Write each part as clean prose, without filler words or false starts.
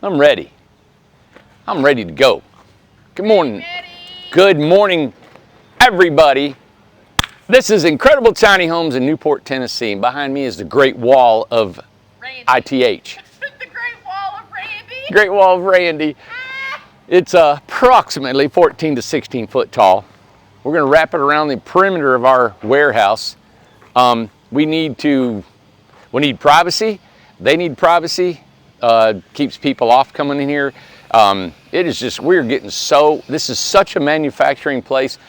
I'm ready. I'm ready to go. Good morning. Good morning, everybody. This is Incredible Tiny Homes in Newport, Tennessee. And behind me is the Great Wall of Randy. ITH. The Great Wall of Randy. Great Wall of Randy. It's approximately 14 to 16 foot tall. We're going to wrap it around the perimeter of our warehouse. We need privacy. They need privacy. Keeps people off coming in here. It is just, this is such a manufacturing place,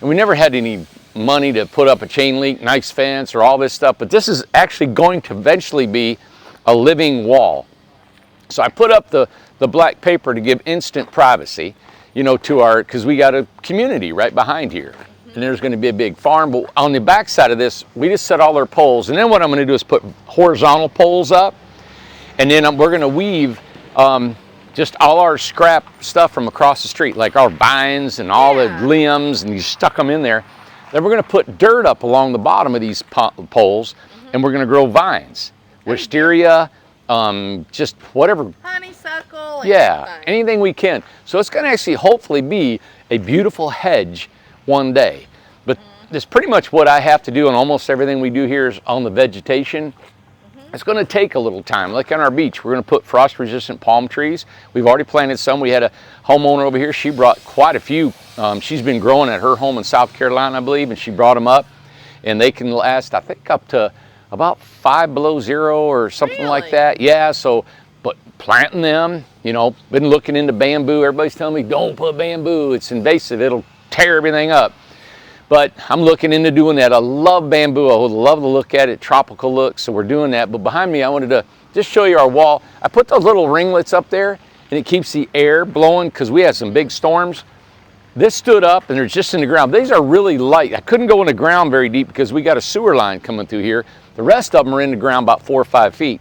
and we never had any money to put up a chain link, nice fence, or all this stuff, but this is actually going to eventually be a living wall. So I put up the black paper to give instant privacy, because we got a community right behind here. And there's going to be a big farm, but on the back side of this, we just set all our poles. And then what I'm going to do is put horizontal poles up, and then we're going to weave just all our scrap stuff from across the street, like our vines and all the limbs, and you stuck them in there. Then we're going to put dirt up along the bottom of these poles, and we're going to grow vines, wisteria, just whatever. Honeysuckle. Anything we can. So it's going to actually hopefully be a beautiful hedge one day. But that's pretty much what I have to do, and almost everything we do here is on the vegetation. It's going to take a little time. Like on our beach, we're going to put frost-resistant palm trees. We've already planted some. We had a homeowner over here. She brought quite a few. She's been growing at her home in South Carolina, I believe, and she brought them up. And they can last, I think, up to about 5 below zero or something like that. Yeah, so, but planting them, been looking into bamboo. Everybody's telling me, don't put bamboo. It's invasive. It'll tear everything up. But I'm looking into doing that. I love bamboo. I would love to look at it, tropical look, so we're doing that. But behind me, I wanted to just show you our wall. I put those little ringlets up there, and it keeps the air blowing because we had some big storms. This stood up, and they're just in the ground. These are really light. I couldn't go in the ground very deep because we got a sewer line coming through here. The rest of them are in the ground about 4 or 5 feet.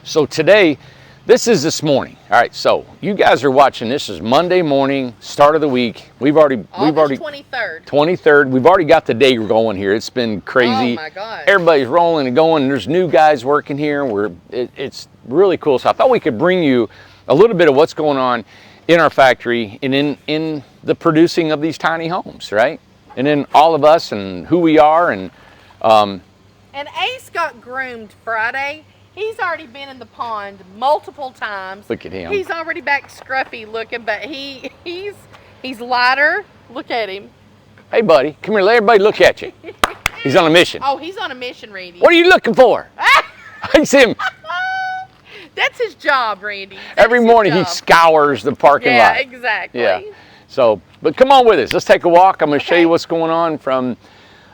So today, this is this morning. All right, so you guys are watching. This is Monday morning, start of the week. August 23rd. 23rd. We've already got the day going here. It's been crazy. Oh my gosh. Everybody's rolling and going. There's new guys working here. It's really cool. So I thought we could bring you a little bit of what's going on in our factory and in the producing of these tiny homes, right? And then all of us and who we are and Ace got groomed Friday. He's already been in the pond multiple times. Look at him. He's already back scruffy looking, but he's lighter. Look at him. Hey, buddy, come here. Let everybody look at you. He's on a mission. Oh, he's on a mission, Randy. What are you looking for? I see him. That's his job, Randy. Every morning he scours the parking lot. Yeah, exactly. Yeah. So, but come on with us. Let's take a walk. I'm going to show you what's going on from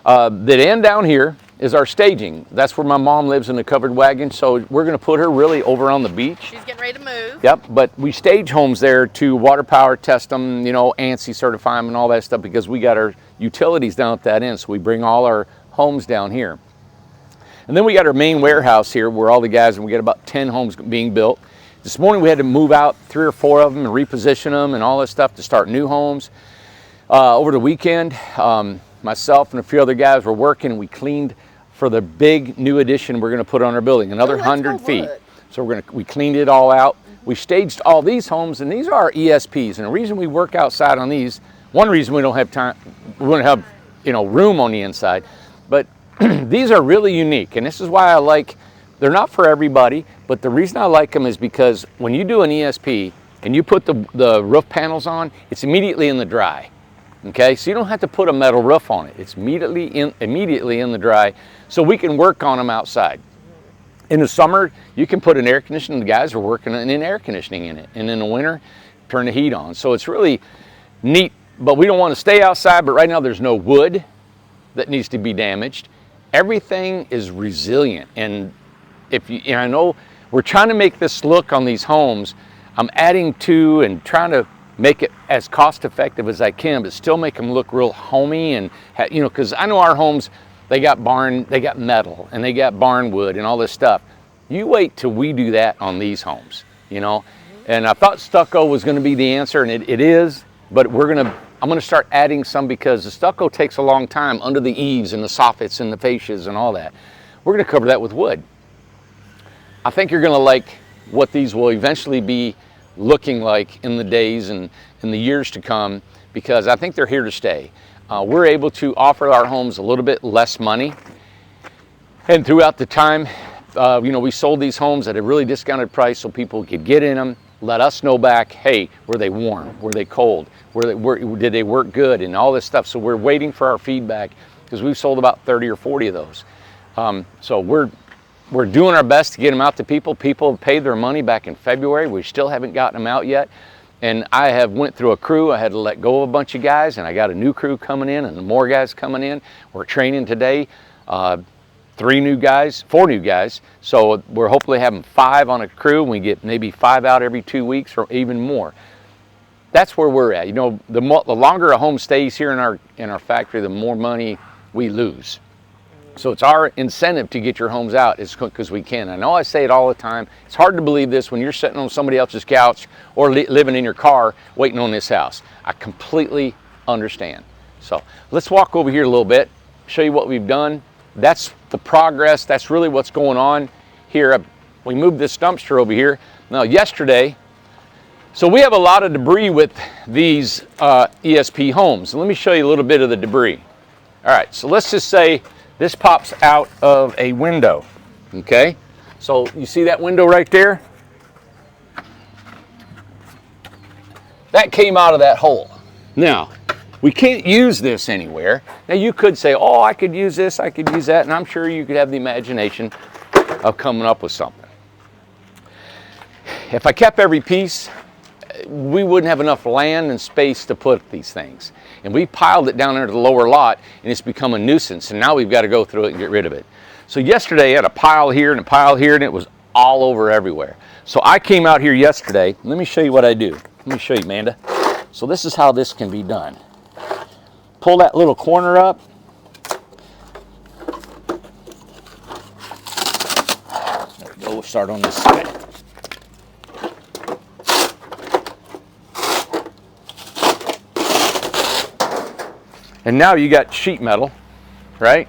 the end down here. Is our staging. That's where my mom lives in a covered wagon, so we're going to put her really over on the beach. She's getting ready to move. Yep, but we stage homes there to water power test them, ANSI certify them and all that stuff because we got our utilities down at that end, so we bring all our homes down here. And then we got our main warehouse here where all the guys, and we got about 10 homes being built. This morning we had to move out 3 or 4 of them and reposition them and all that stuff to start new homes. Over the weekend, myself and a few other guys were working, and we cleaned for the big new addition we're going to put on our building, another 100 feet. So we cleaned it all out. We staged all these homes, and these are our ESPs. And the reason we work outside on these, one reason we don't have time, we want to have room on the inside, but these are really unique, and this is why they're not for everybody, but the reason I like them is because when you do an ESP and you put the roof panels on, it's immediately in the dry. Okay, so you don't have to put a metal roof on it. It's immediately in the dry, so we can work on them outside. In the summer, you can put an air conditioning. The guys are working in air conditioning in it, and in the winter, turn the heat on. So it's really neat. But we don't want to stay outside. But right now, there's no wood that needs to be damaged. Everything is resilient, and I know we're trying to make this look on these homes. I'm adding to and trying to make it as cost effective as I can, but still make them look real homey and because I know our homes, they got metal and they got barn wood and all this stuff. You wait till we do that on these homes, And I thought stucco was going to be the answer, and it is, but I'm going to start adding some because the stucco takes a long time under the eaves and the soffits and the fascias and all that. We're going to cover that with wood. I think you're going to like what these will eventually be looking like in the days and in the years to come, because I think they're here to stay. We're able to offer our homes a little bit less money, and throughout the time, we sold these homes at a really discounted price so people could get in them, let us know back, hey, were they warm? Were they cold? Did they work good? And all this stuff. So we're waiting for our feedback, because we've sold about 30 or 40 of those. So we're doing our best to get them out to people. People have paid their money back in February. We still haven't gotten them out yet. And I have went through a crew. I had to let go of a bunch of guys, and I got a new crew coming in and more guys coming in. We're training today. 4 new guys. So we're hopefully having 5 on a crew. We get maybe 5 out every 2 weeks or even more. That's where we're at. The longer a home stays here in our factory, the more money we lose. So it's our incentive to get your homes out as quick as we can. I know I say it all the time. It's hard to believe this when you're sitting on somebody else's couch or living in your car waiting on this house. I completely understand. So let's walk over here a little bit, show you what we've done. That's the progress. That's really what's going on here. We moved this dumpster over here. Now yesterday, so we have a lot of debris with these ESP homes. And let me show you a little bit of the debris. All right, so let's just say this pops out of a window, okay? So you see that window right there? That came out of that hole. Now, we can't use this anywhere. Now you could say, oh, I could use this, I could use that, and I'm sure you could have the imagination of coming up with something. If I kept every piece, we wouldn't have enough land and space to put these things. And we piled it down into the lower lot, and it's become a nuisance, and now we've got to go through it and get rid of it. So yesterday I had a pile here and a pile here, and it was all over everywhere. So I came out here yesterday. Let me show you what I do. Let me show you, Amanda. So this is how this can be done. Pull that little corner up. There we go. We'll start on this side. And now you got sheet metal, right?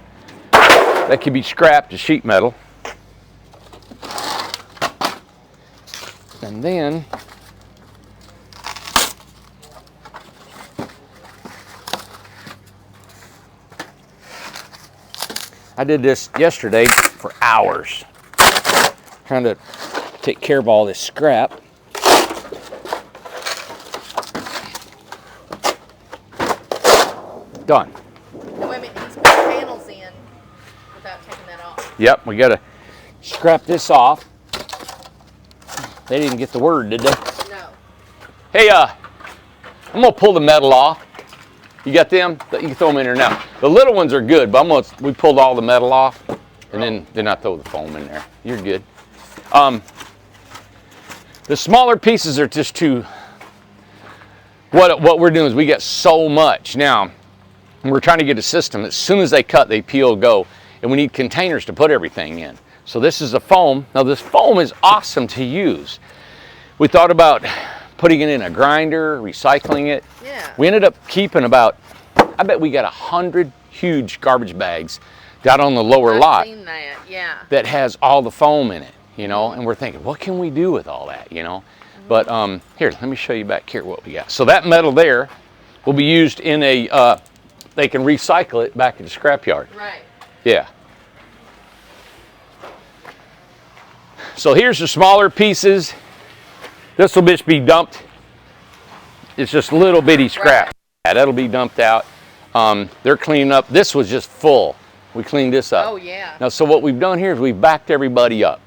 That can be scrapped to sheet metal. And then I did this yesterday for hours, trying to take care of all this scrap. Done. Wait a minute, he's put panels in without taking that off. Yep, we gotta scrap this off. They didn't get the word, did they? No. Hey, I'm gonna pull the metal off. You got them? You can throw them in there now. The little ones are good, but we pulled all the metal off, and then I throw the foam in there. You're good. The smaller pieces are just too. What we're doing is we get so much now. We're trying to get a system. As soon as they cut, they peel, go, and we need containers to put everything in. So this is a foam. Now this foam is awesome to use. We thought about putting it in a grinder, recycling it. Yeah. We ended up keeping about, I bet we got 100 huge garbage bags down on the lower lot. I've seen that, yeah. That has all the foam in it, and we're thinking, what can we do with all that, But here, let me show you back here what we got. So that metal there will be used in a, they can recycle it back at the scrapyard. Right. Yeah. So here's the smaller pieces. This will just be dumped. It's just little bitty scrap. Right. Yeah, that'll be dumped out. They're cleaning up. This was just full. We cleaned this up. Oh, yeah. Now, so what we've done here is we've backed everybody up.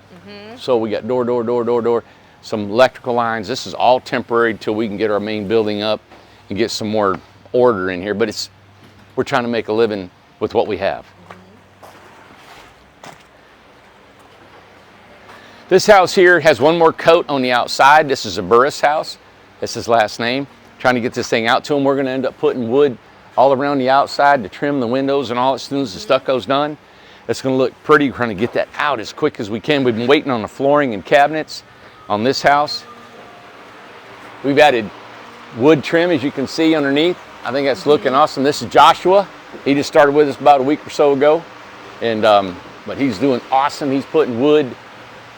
So we got door, some electrical lines. This is all temporary till we can get our main building up and get some more order in here. But we're trying to make a living with what we have. This house here has one more coat on the outside. This is a Burris house. That's his last name. Trying to get this thing out to him. We're going to end up putting wood all around the outside to trim the windows and all as soon as the stucco's done. It's going to look pretty. We're trying to get that out as quick as we can. We've been waiting on the flooring and cabinets on this house. We've added wood trim, as you can see underneath. I think that's looking awesome. This is Joshua. He just started with us about a week or so ago. And but he's doing awesome. He's putting wood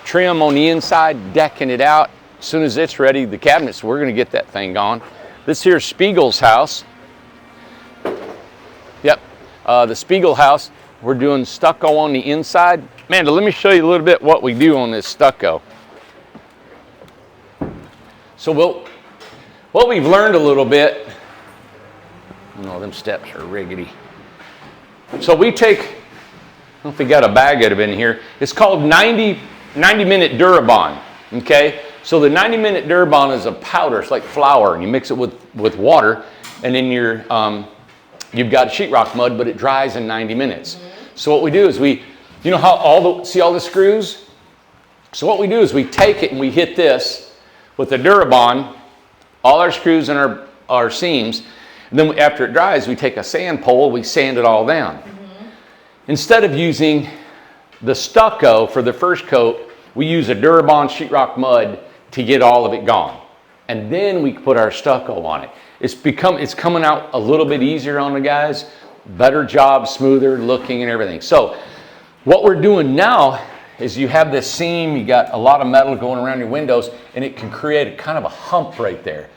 trim on the inside, decking it out. As soon as it's ready, the cabinets, we're gonna get that thing gone. This here's Spiegel's house. Yep, the Spiegel house. We're doing stucco on the inside. Amanda, let me show you a little bit what we do on this stucco. So what we've learned a little bit, no, them steps are rickety. So we take, I don't know if we got a bag of it in here. It's called 90-minute Durabond, okay? So the 90-minute Durabond is a powder. It's like flour, and you mix it with water, and then you've got sheetrock mud, but it dries in 90 minutes. So what we do is you know how see all the screws? So what we do is we take it and we hit this with the Durabond, all our screws and our seams, and then after it dries, we take a sand pole, we sand it all down. Instead of using the stucco for the first coat, we use a Durabond sheetrock mud to get all of it gone. And then we put our stucco on it. It's coming out a little bit easier on the guys, better job, smoother looking and everything. So what we're doing now is you have this seam, you got a lot of metal going around your windows, and it can create a kind of a hump right there.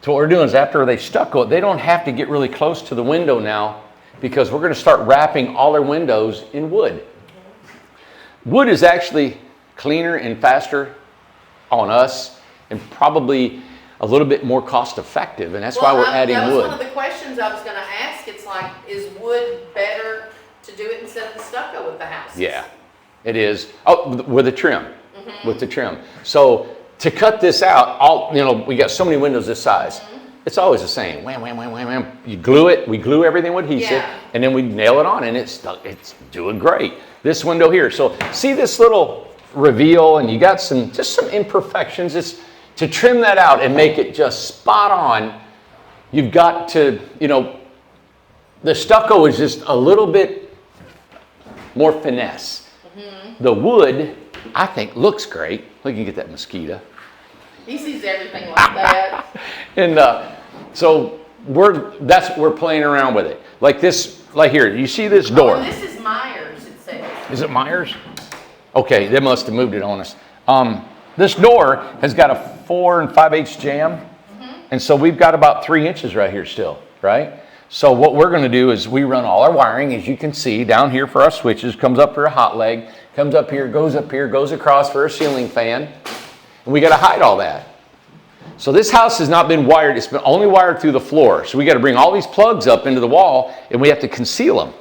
So what we're doing is after they stucco it, they don't have to get really close to the window now, because we're going to start wrapping all our windows in wood. Wood is actually cleaner and faster on us, and probably a little bit more cost effective, and that's why we're adding wood. That was one of the questions I was going to ask. It's like, is wood better to do it instead of the stucco with the houses? Yeah, it is. Oh, with the trim, with the trim. So to cut this out, we got so many windows this size. It's always the same. Wham, wham, wham, wham, wham. You glue it. We glue everything with adhesive, and then we nail it on, and it's doing great. This window here. So see this little reveal, and you got just some imperfections. It's to trim that out and make it just spot on. You've got to, the stucco is just a little bit more finesse. The wood, I think, looks great. Look, you get that mosquito. He sees everything like that. And so we're playing around with it. Like this, like here, you see this door. Oh, and this is Myers, it says. Is it Myers? Okay, they must have moved it on us. This door has got a 4 5/8 jamb. And so we've got about 3 inches right here still, right? So what we're gonna do is we run all our wiring, as you can see, down here for our switches, comes up for a hot leg, comes up here, goes across for a ceiling fan. And we gotta hide all that. So this house has not been wired, it's been only wired through the floor. So we gotta bring all these plugs up into the wall, and we have to conceal them.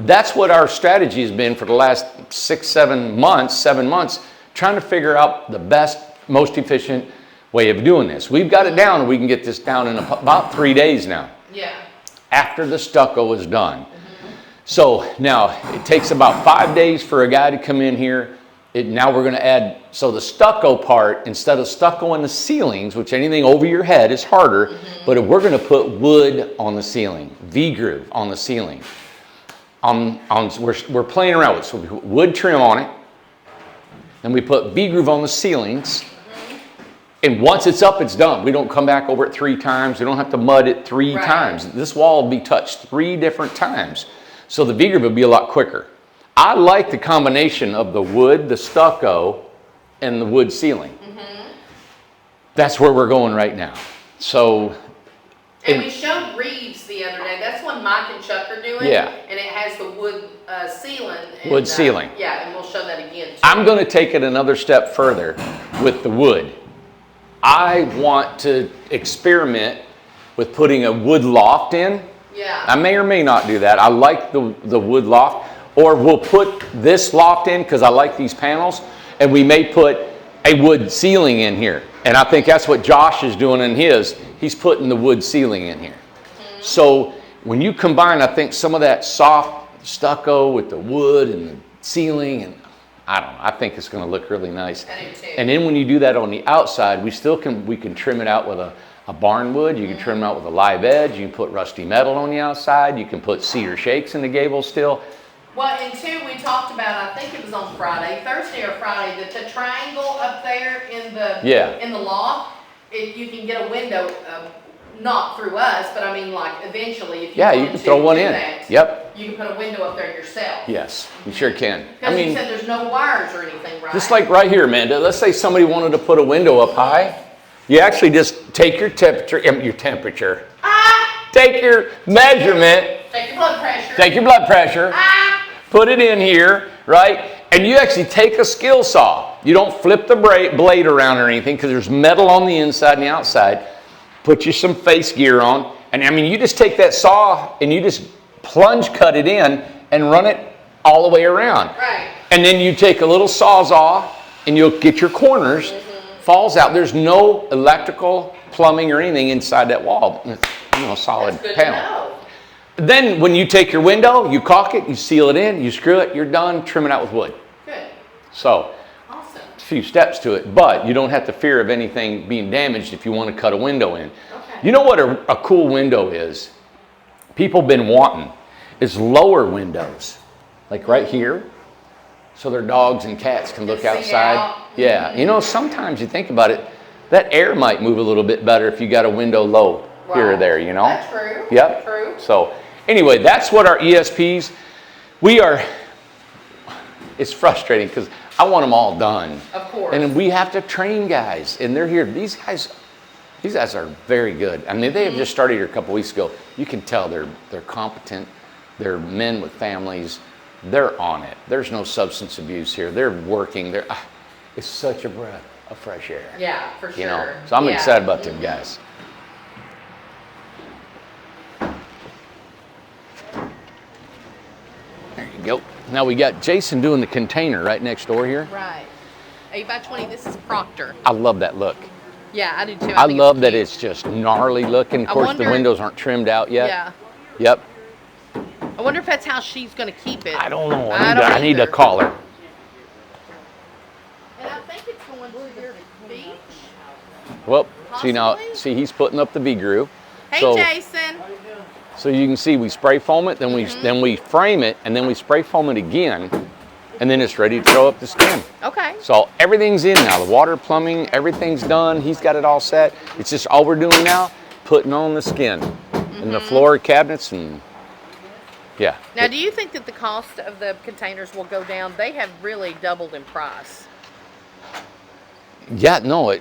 That's what our strategy has been for the last 7 months, trying to figure out the best, most efficient way of doing this. We've got it down, and we can get this down in about 3 days now. Yeah. After the stucco is done. So now it takes about 5 days for a guy to come in here. Now we're going to add, so the stucco part, instead of stucco in the ceilings, which anything over your head is harder, but we're going to put wood on the ceiling, V-groove on the ceiling. We're playing around with it. So we put wood trim on it, and we put V-groove on the ceilings. And once it's up, it's done. We don't come back over it 3 times. We don't have to mud it 3 times. This wall will be touched 3 different times. So the V-groove will be a lot quicker. I like the combination of the wood, the stucco, and the wood ceiling. That's where we're going right now. So, and we showed Reeves the other day. That's what Mike and Chuck are doing. Yeah. And it has the wood ceiling. And, wood ceiling. Yeah, and we'll show that again too. I'm going to take it another step further with the wood. I want to experiment with putting a wood loft in. Yeah. I may or may not do that. I like the wood loft. Or we'll put this loft in because I like these panels, and we may put a wood ceiling in here. And I think that's what Josh is doing in his. He's putting the wood ceiling in here. So when you combine, I think, some of that soft stucco with the wood and the ceiling, and I don't know, I think it's going to look really nice. I do too. And then when you do that on the outside, we can trim it out with a barn wood. You can trim it out with a live edge. You can put rusty metal on the outside. You can put cedar shakes in the gable still. Well, and two, we talked about, I think it was on Thursday or Friday, that the triangle up there in the loft, you can get a window, not through us, but I mean like eventually if you Yeah, you wanted can to throw one do in. that, Yep. you can put a window up there yourself. Yes, you sure can. Because you said there's no wires or anything, right? just like right here, Amanda. Let's say somebody wanted to put a window up high. You actually just take your temperature. Take your measurement. Take your blood pressure. Take your blood pressure. Put it in here, right? And you actually take a skill saw. You don't flip the blade around or anything because there's metal on the inside and the outside. Put you some face gear on. And I mean, you just take that saw and you just plunge cut it in and run it all the way around. Right. And then you take a little Sawzall and you'll get your corners, falls out. There's no electrical, plumbing, or anything inside that wall. It's, solid That's good panel. to know. Then when you take your window, you caulk it, you seal it in, you screw it, you're done, trim it out with wood. Good. So, Awesome. a few steps to it, but you don't have to fear of anything being damaged if you want to cut a window in. Okay. You know what a cool window is? People been wanting is lower windows, like right here, so their dogs and cats can look see outside. out. Yeah, sometimes you think about it, that air might move a little bit better if you got a window low here or Right. there, That's true. Yep. True. So anyway, that's what our ESPs, it's frustrating because I want them all done. Of course. And we have to train guys, and they're here. These guys are very good. I mean, they have just started here a couple weeks ago. You can tell they're competent. They're men with families. They're on it. There's no substance abuse here. They're working. It's such a breath of fresh air. Yeah, for sure. So I'm Yeah. excited about them guys. There you go. Now we got Jason doing the container right next door here. Right. 8x20, this is Proctor. I love that look. Yeah, I do too. I think love that cute. it's just gnarly looking. Of I course, wonder- the windows aren't trimmed out yet. Yeah. Yep. I wonder if that's how she's going to keep it. I don't know. I I need to either. call her. And I think it's going to their beach. Well, see now, Possibly. he's putting up the V-groove. Hey, So- Jason. So you can see we spray foam it, then we frame it, and then we spray foam it again, and then it's ready to throw up the skin. Okay. So everything's in now. The water, plumbing, everything's done. He's got it all set. It's just all we're doing now, putting on the skin and the floor cabinets and yeah. Now, do you think that the cost of the containers will go down? They have really doubled in price. Yeah, no,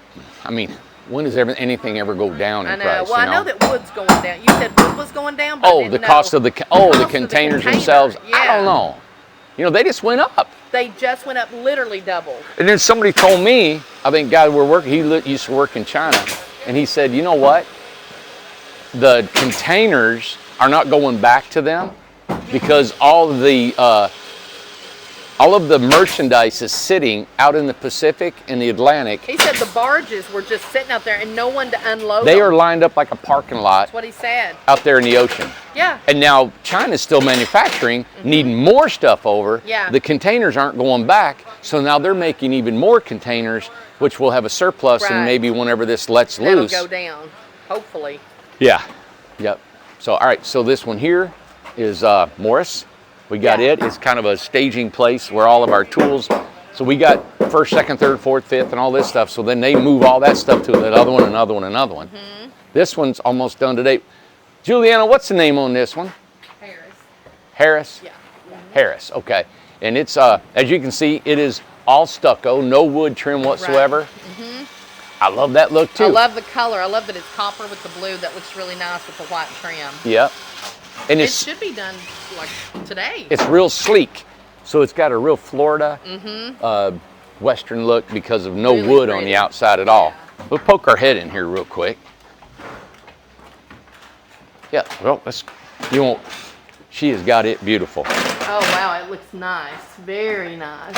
I mean, when does anything ever go down in I know. price? Well, I know that wood's going down. You said wood was going down, but I Oh, didn't the know cost of the containers container. themselves. I Yeah. don't know. They just went up. They just went up, literally doubled. And then somebody told me, I think guy we're working, used to work in China, and he said, you know what? The containers are not going back to them because all of the merchandise is sitting out in the Pacific and the Atlantic. He said the barges were just sitting out there and no one to unload They them. are lined up like a parking lot That's what he said. out there in the ocean. Yeah. And now China's still manufacturing, needing more stuff over. Yeah. The containers aren't going back, so now they're making even more containers, which will have a surplus, and Right. maybe whenever this lets That'll loose. go down, hopefully. Yeah. Yep. So all right. So this one here is Morris. We got Yeah. it. It's kind of a staging place where all of our tools. So we got first, second, third, fourth, fifth, and all this stuff. So then they move all that stuff to another one, another one, another one. This one's almost done today. Juliana, what's the name on this one? Harris. Harris? Yeah. Harris, okay. And it's, as you can see, it is all stucco, no wood trim whatsoever. I love that look too. I love the color. I love that it's copper with the blue. That looks really nice with the white trim. Yep. And It it's should be done like today. it's real sleek. So it's got a real Florida Western look because of no Really wood on pretty. the outside at all. We'll poke our head in here real quick. Yeah, well, she has got it beautiful. Oh, wow. It looks nice. Very nice.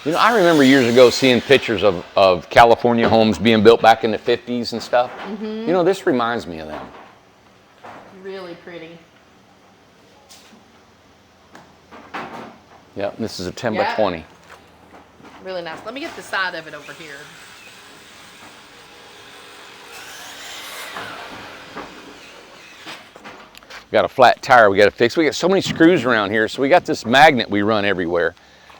I remember years ago seeing pictures of California homes being built back in the 50s and stuff. This reminds me of them. Really pretty. Yep, this is a 10 by Yeah. 20. Really nice. Let me get the side of it over here. Got a flat tire we got to fix. We got so many screws around here, so we got this magnet we run everywhere.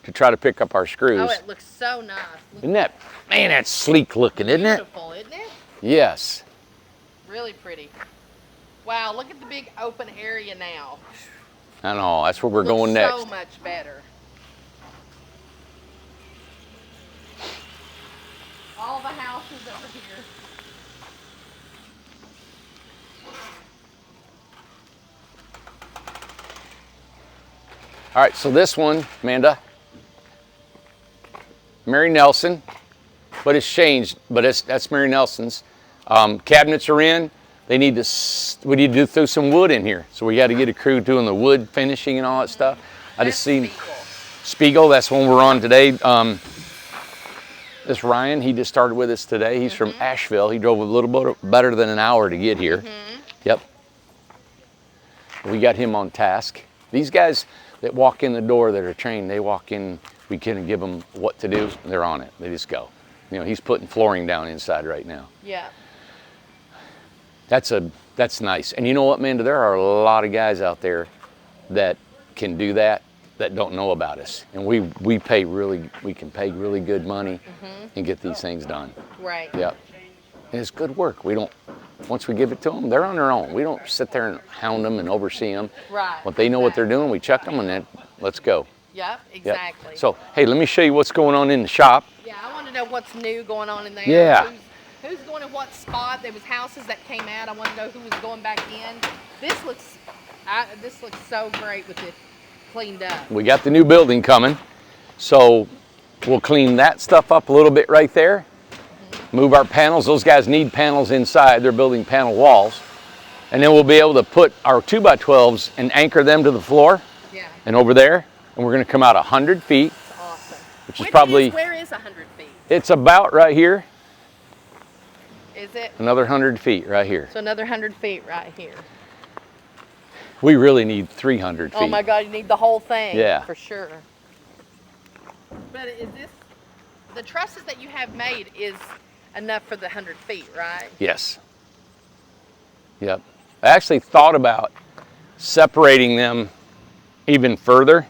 to try to pick up our screws. Oh, it looks so nice. Isn't that, man, that's sleek looking, isn't it? Beautiful, isn't it? Yes. Really pretty. Wow, look at the big open area now. I know, that's where we're going Looks next. so much better. All the houses over here. All right, so this one, Amanda, Mary Nelson, but it's changed, but that's Mary Nelson's. Cabinets are in. We need to do some wood in here. So we got to get a crew doing the wood finishing and all that stuff. I just seen Spiegel, that's one we're on today. This Ryan, he just started with us today. He's from Asheville. He drove a little bit better than an hour to get here. Yep. We got him on task. These guys that walk in the door that are trained, they walk in, we can give them what to do, and they're on it. They just go. You know, he's putting flooring down inside right now. Yeah. That's nice. And you know what, Amanda? There are a lot of guys out there that can do that don't know about us. And we can pay really good money and get these things done. Right. Yep. And it's good work. Once we give it to them, they're on their own. We don't sit there and hound them and oversee them. Right. But they know what they're doing. We check them and then let's go. Yep, exactly. Yep. So, hey, let me show you what's going on in the shop. Yeah, I want to know what's new going on in there. Yeah. Who's going to what spot? There was houses that came out. I want to know who was going back in. This looks so great with it cleaned up. We got the new building coming. So we'll clean that stuff up a little bit right there. Move our panels. Those guys need panels inside. They're building panel walls. And then we'll be able to put our 2x12s and anchor them to the floor. Yeah. And over there. And we're going to come out 100 feet. That's awesome. Which is probably... Where is 100 feet? It's about right here. Is it? Another 100 feet right here. So another 100 feet right here. We really need 300 feet. Oh my God, you need the whole thing. Yeah. For sure. But is this, the trusses that you have made is enough for the 100 feet, right? Yes. Yep. I actually thought about separating them even further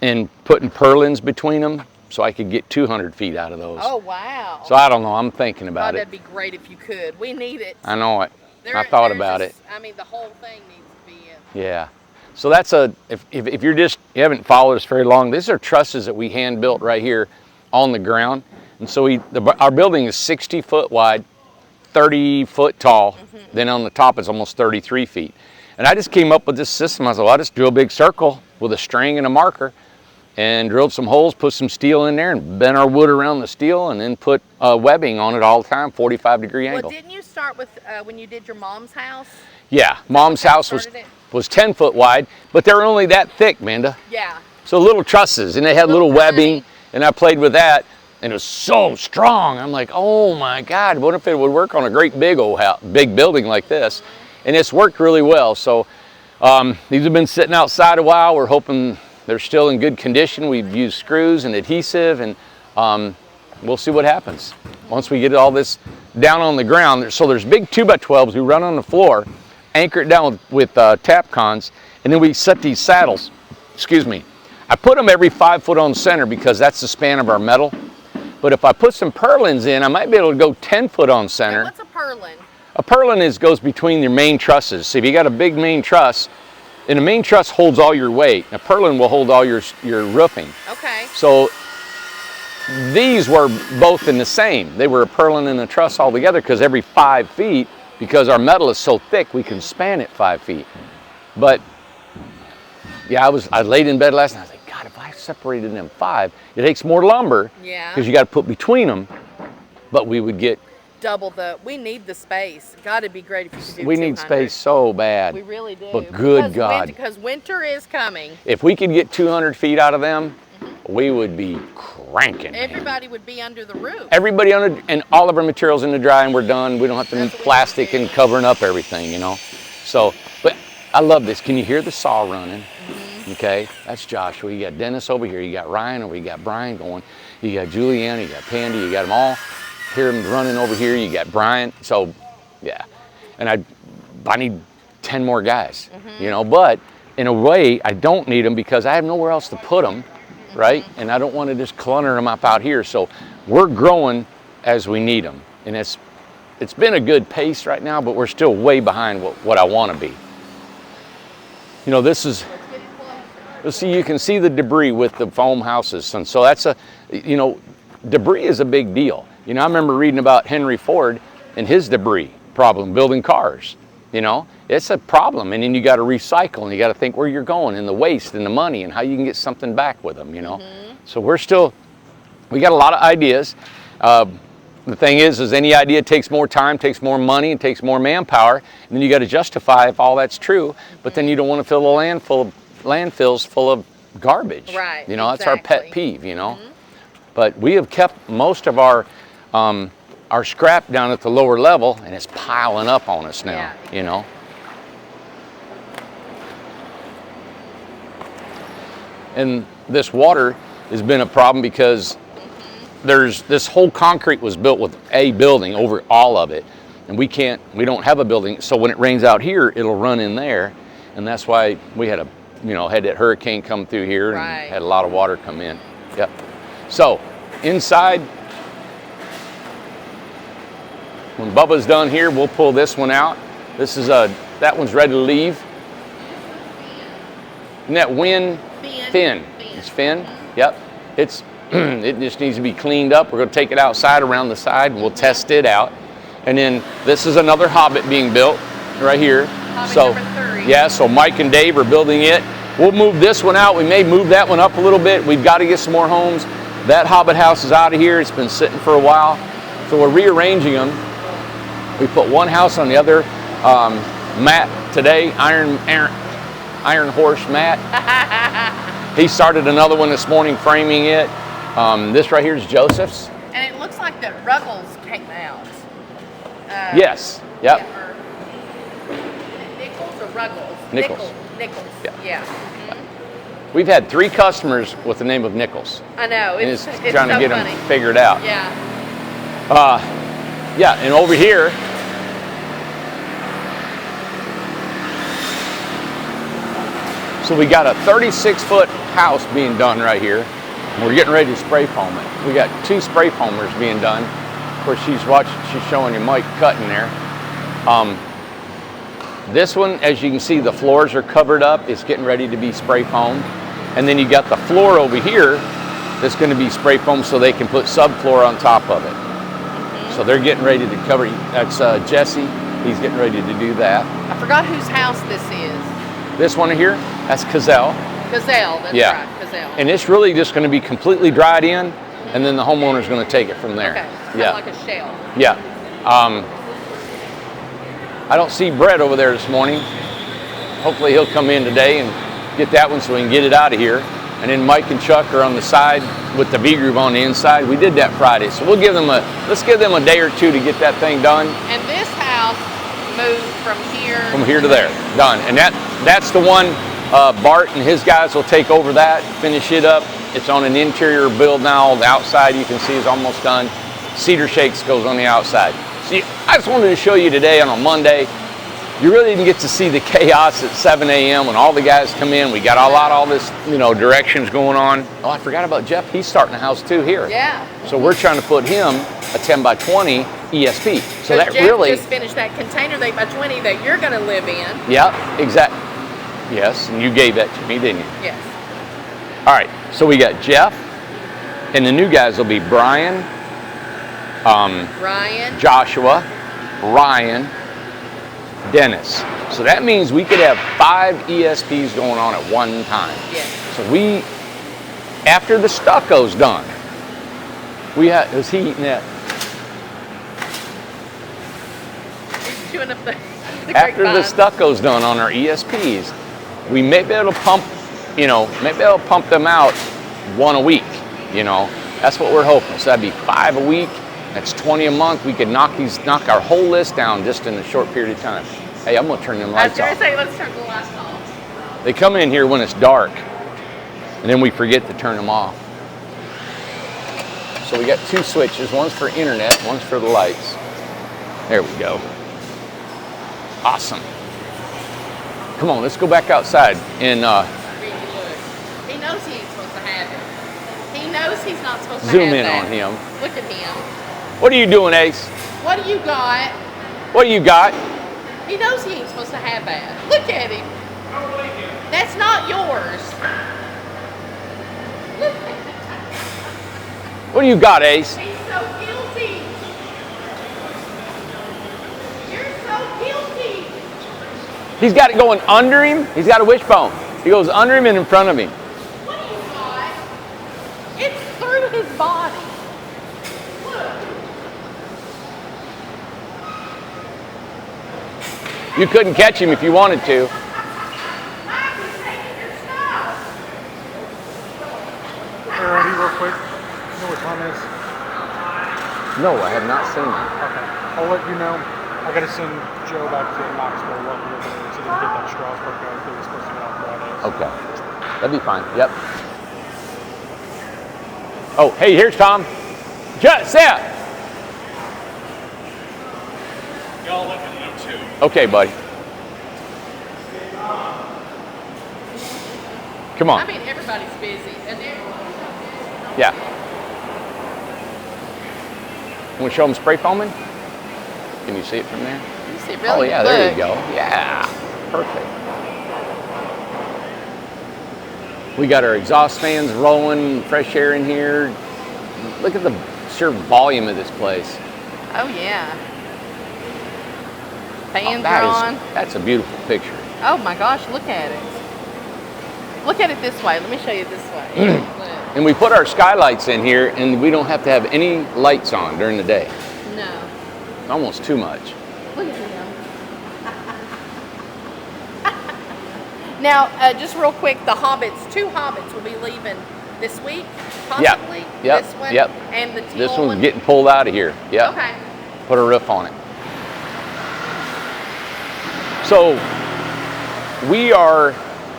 and putting purlins between them so I could get 200 feet out of those. Oh, wow. So I don't know. I'm thinking about it. That'd be great if you could. We need it. I know it. I thought about it. I mean, the whole thing needs to be in. Yeah. So that's if you haven't followed us very long, these are trusses that we hand built right here on the ground. And so our building is 60 foot wide, 30 foot tall. Then on the top is almost 33 feet. And I just came up with this system. I was like, well, I'll just drill a big circle with a string and a marker and drilled some holes, put some steel in there and bent our wood around the steel and then put webbing on it all the time, 45-degree angle. Well, didn't you start with when you did your mom's house? Yeah, mom's house was 10 foot wide, but they were only that thick, Amanda. Yeah. So little trusses, and they had little webbing, and I played with that, and it was so strong. I'm like, oh my God, what if it would work on a great big old house, big building like this? And it's worked really well. So these have been sitting outside a while. We're hoping they're still in good condition. We've used screws and adhesive, and we'll see what happens once we get all this down on the ground. So there's big 2x12s we run on the floor, anchor it down with Tapcons, and then we set these saddles. Excuse me. I put them every 5 foot on center because that's the span of our metal. But if I put some purlins in, I might be able to go 10 foot on center. And what's a purlin? A purlin goes between your main trusses. So if you got a big main truss, and the main truss holds all your weight, a purlin will hold all your roofing. Okay. So these were both in the same. They were a purlin and a truss all together because every 5 feet, because our metal is so thick, we can span it 5 feet. But yeah, I laid in bed last night. I was like, God, if I separated them 5, it takes more lumber. Yeah. Because you got to put between them. But we would get double we need the space. God, it'd be great if you could do We 200. need space so bad. We really do. But good God. Because winter is coming. If we could get 200 feet out of them, we would be cranking. Everybody would be under the roof. Everybody and all of our materials in the dry, and we're done. We don't have to need plastic and covering up everything, you know. So, but I love this. Can you hear the saw running? Okay, that's Joshua. You got Dennis over here. You got Ryan over. You got Brian going. You got Juliana. You got Pandy. You got them all. Hear them running over here. You got Brian. So, yeah. And I need 10 more guys, you know. But in a way, I don't need them because I have nowhere else to put them. right? And I don't want to just clutter them up out here. So we're growing as we need them. And it's been a good pace right now, but we're still way behind what I want to be. You know, this is, let's see, you can see the debris with the foam houses. And so that's you know, debris is a big deal. You know, I remember reading about Henry Ford and his debris problem building cars. You know, it's a problem. And then you got to recycle and you got to think where you're going and the waste and the money and how you can get something back with them, you know. So we got a lot of ideas. The thing is any idea takes more time, takes more money, and takes more manpower. And then you got to justify if all that's true. But then you don't want to fill the landfills full of garbage. Right. You know, exactly. that's our pet peeve, you know. But we have kept most of our scrap down at the lower level, and it's piling up on us now, you know. And this water has been a problem because this whole concrete was built with a building over all of it, and we don't have a building, so when it rains out here, it'll run in there, and that's why we had had that hurricane come through here and had a lot of water come in. Yep. So inside, when Bubba's done here, we'll pull this one out. This is that one's ready to leave. Isn't that Finn? It's Finn. Yep. It just needs to be cleaned up. We're going to take it outside around the side and we'll test it out. And then this is another Hobbit being built right here. Hobbit So number 3. yeah, so Mike and Dave are building it. We'll move this one out. We may move that one up a little bit. We've got to get some more homes. That Hobbit house is out of here. It's been sitting for a while. So we're rearranging them. We put one house on the other. Matt today, Iron Horse Matt. He started another one this morning framing it. This right here is Joseph's. And it looks like that Ruggles came out. Yes. Yep. Yeah, Nichols or Ruggles? Nichols. Nichols. Yeah. Mhm. We've had 3 customers with the name of Nichols. I know. And It's trying so to get funny. them figured out. Yeah. Yeah, and over here, so we got a 36-foot house being done right here. And we're getting ready to spray foam it. We got 2 spray foamers being done. Of course, she's showing you Mike cutting there. This one, as you can see, the floors are covered up. It's getting ready to be spray foamed. And then you got the floor over here that's going to be spray foamed so they can put subfloor on top of it. So they're getting ready to cover. That's Jesse. He's getting ready to do that. I forgot whose house this is. This one here, that's Cazell. Gazelle, that's Yeah. right, Gazelle. And it's really just going to be completely dried in, and then the homeowner's going to take it from there. Okay, kind Yeah. of like a shell. Yeah. I don't see Brett over there this morning. Hopefully he'll come in today and get that one so we can get it out of here. And then Mike and Chuck are on the side with the V-groove on the inside. We did that Friday, so let's give them a day or 2 to get that thing done. And this house moved from here. From here to there, done. And that's the one, Bart and his guys will take over that, finish it up. It's on an interior build now. The outside you can see is almost done. Cedar Shakes goes on the outside. See, I just wanted to show you today on a Monday. You really didn't get to see the chaos at 7 a.m. when all the guys come in. We got all this, directions going on. Oh, I forgot about Jeff. He's starting a house too here. Yeah. So we're trying to put him a 10 by 20 ESP. So that Jeff really just finished that container 8 by 20 that you're going to live in. Yeah, exactly. Yes, and you gave that to me, didn't you? Yes. All right, so we got Jeff, and the new guys will be Brian, Ryan. Joshua, Ryan, Dennis. So that means we could have 5 ESPs going on at one time. Yes. So after the stucco's done, is he eating that? He's chewing up the After the grapevine. stucco's done on our ESPs, we may be able to pump them out 1 a week, That's what we're hoping. So that'd be 5 a week. That's 20 a month. We could knock our whole list down just in a short period of time. Hey, I'm gonna turn them I was lights going off. to say, let's turn the lights off. They come in here when it's dark, and then we forget to turn them off. So we got 2 switches. One's for internet, one's for the lights. There we go. Awesome. Come on, let's go back outside and He knows he ain't supposed to have it. he's not supposed to Zoom have in that. on him. Look at him. What are you doing, Ace? What do you got? What do you got? He knows he ain't supposed to have that. Look at him. That's not yours. Look at him. What do you got, Ace? He's so guilty. You're so guilty. He's got it going under him. He's got a wishbone. He goes under him and in front of him. What do you got? It's through his body. Look. You couldn't catch him if you wanted to. Mike is taking your stuff. Hey, Randy, real quick. You know what time it is? No, I have not seen him. Okay. I'll let you know. I gotta send Joe back to Knoxville up here so they can get that Strasburg guy that was supposed to get on Friday. Okay. That'd be fine. Yep. Oh, hey, here's Tom. Just yeah. Y'all let me know too. Okay, buddy. Come I on. mean, everybody's busy. And Yeah. Want to show them spray foaming? Can you see it from there? you see, really? Oh, yeah, there you Look. go. Yeah. Perfect. We got our exhaust fans rolling, fresh air in here. Look at the sheer volume of this place. Oh, yeah. Fans That are is- on. That's a beautiful picture. Oh my gosh, look at it. Look at it this way. Let me show you this way. Look. And we put our skylights in here, and we don't have to have any lights on during the day. No. Almost too much. Look at him. Now, just real quick, the Hobbits, 2 Hobbits will be leaving this week, possibly. Yep, This one yep. and the teal This one's one. getting pulled out of here. Yep. Okay. Put a roof on it. So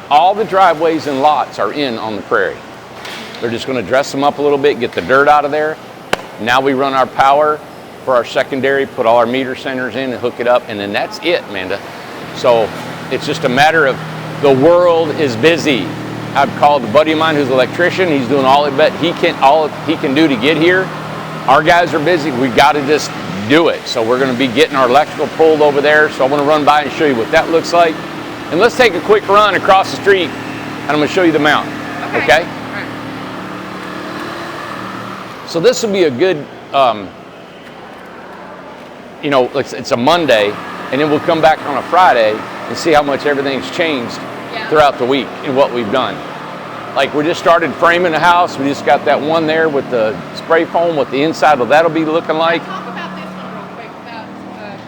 all the driveways and lots are in on the prairie. They're just going to dress them up a little bit, get the dirt out of there. Now we run our power for our secondary, put all our meter centers in and hook it up, and then that's it, Amanda. So it's just a matter of the world is busy. I've called a buddy of mine who's an electrician. He's doing all he can do to get here. Our guys are busy. We got to just do it. So we're going to be getting our electrical pulled over there. So I want to run by and show you what that looks like. And let's take a quick run across the street, and I'm going to show you the mountain. Okay? All right. So this will be a good, it's a Monday, and then we'll come back on a Friday and see how much everything's changed throughout the week and what we've done. Like we just started framing the house. We just got that one there with the spray foam, what the inside of that'll be looking like. Talk about this one real quick about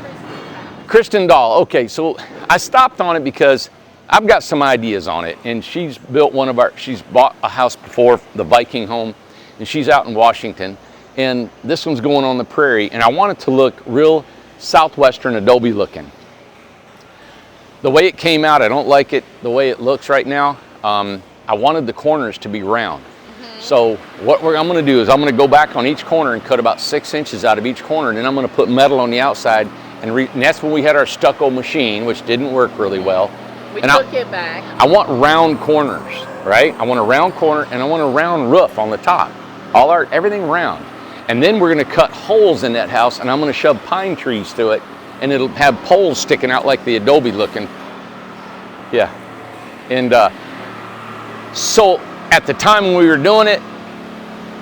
Kristen's house. Kristen Dahl. Okay, so I stopped on it because I've got some ideas on it, and she's bought a house before, the Viking home, and she's out in Washington, and this one's going on the prairie, and I want it to look real southwestern adobe looking. The way it came out, I don't like it the way it looks right now. I wanted the corners to be round. So what I'm going to do is I'm going to go back on each corner and cut about 6 inches out of each corner, and then I'm going to put metal on the outside, and that's when we had our stucco machine, which didn't work really well. We And took it back. I want round corners, right? I want a round corner, and I want a round roof on the top. Everything round. And then we're going to cut holes in that house, and I'm going to shove pine trees through it, and it'll have poles sticking out like the adobe looking. Yeah. And so at the time when we were doing it,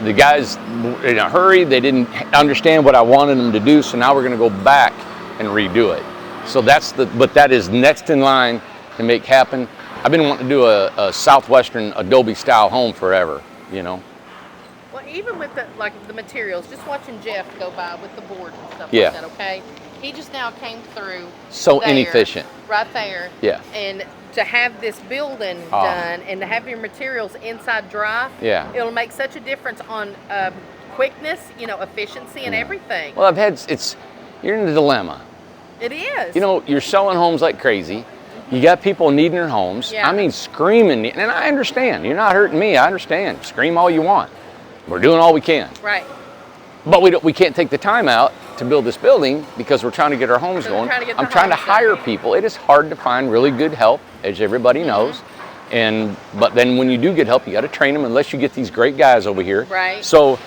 the guys were in a hurry. They didn't understand what I wanted them to do, so now we're going to go back and redo it. So but that is next in line to make happen. I've been wanting to do a southwestern adobe style home forever, Well, even with the materials, just watching Jeff go by with the board and stuff Yeah. like that, okay? He just now came through. So there, inefficient. Right there. Yeah. And to have this building done and to have your materials inside dry, Yeah. it'll make such a difference on quickness, efficiency and everything. Well, you're in a dilemma. It is. You're selling homes like crazy. You got people needing their homes. Yeah. I mean, screaming. And I understand. You're not hurting me. I understand. Scream all you want. We're doing all we can. Right. But we can't take the time out to build this building because we're trying to get our homes So we're going. trying to get the I'm trying to homes hire done. people. It is hard to find really good help, as everybody knows. But then when you do get help, you got to train them unless you get these great guys over here. Right. So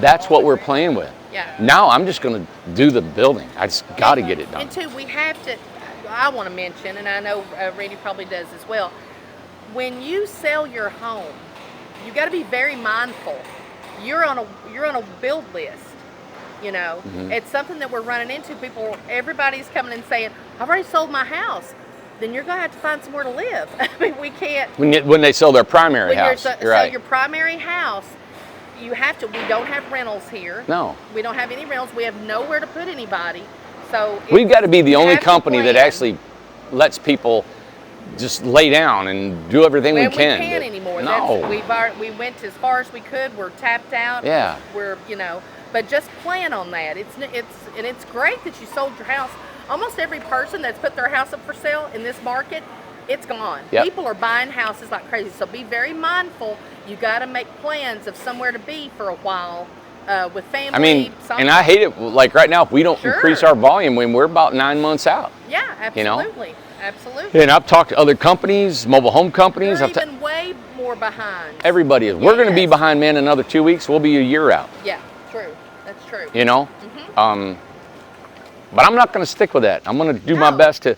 that's what we're playing with. Yeah. Now I'm just going to do the building. I just got to get it done. And two, we have to. I want to mention, and I know Randy probably does as well. When you sell your home, you got to be very mindful. You're on a build list. You know, it's something that we're running into. Everybody's coming and saying, "I've already sold my house." Then you're gonna have to find somewhere to live. I mean, we can't. When they sell their primary house, you're right. So your primary house, you have to. We don't have rentals here. No. We don't have any rentals. We have nowhere to put anybody. So we've got to be the only company that plan. actually lets people just lay down and do everything we can. We can't anymore. No. We went as far as we could. We're tapped out. Yeah. We're but just plan on that. It's great that you sold your house. Almost every person that's put their house up for sale in this market, it's gone. Yep. People are buying houses like crazy. So be very mindful. You got to make plans of somewhere to be for a while with family. I mean, something. and I hate it. Like right now, if we don't increase our volume, when we're about 9 months out. Yeah, absolutely. Absolutely. And I've talked to other companies, mobile home companies. You're even way more behind. Everybody is. We're going to be behind, man, another 2 weeks. We'll be a year out. Yeah, true. That's true. You know? But I'm not going to stick with that. I'm going to do my best to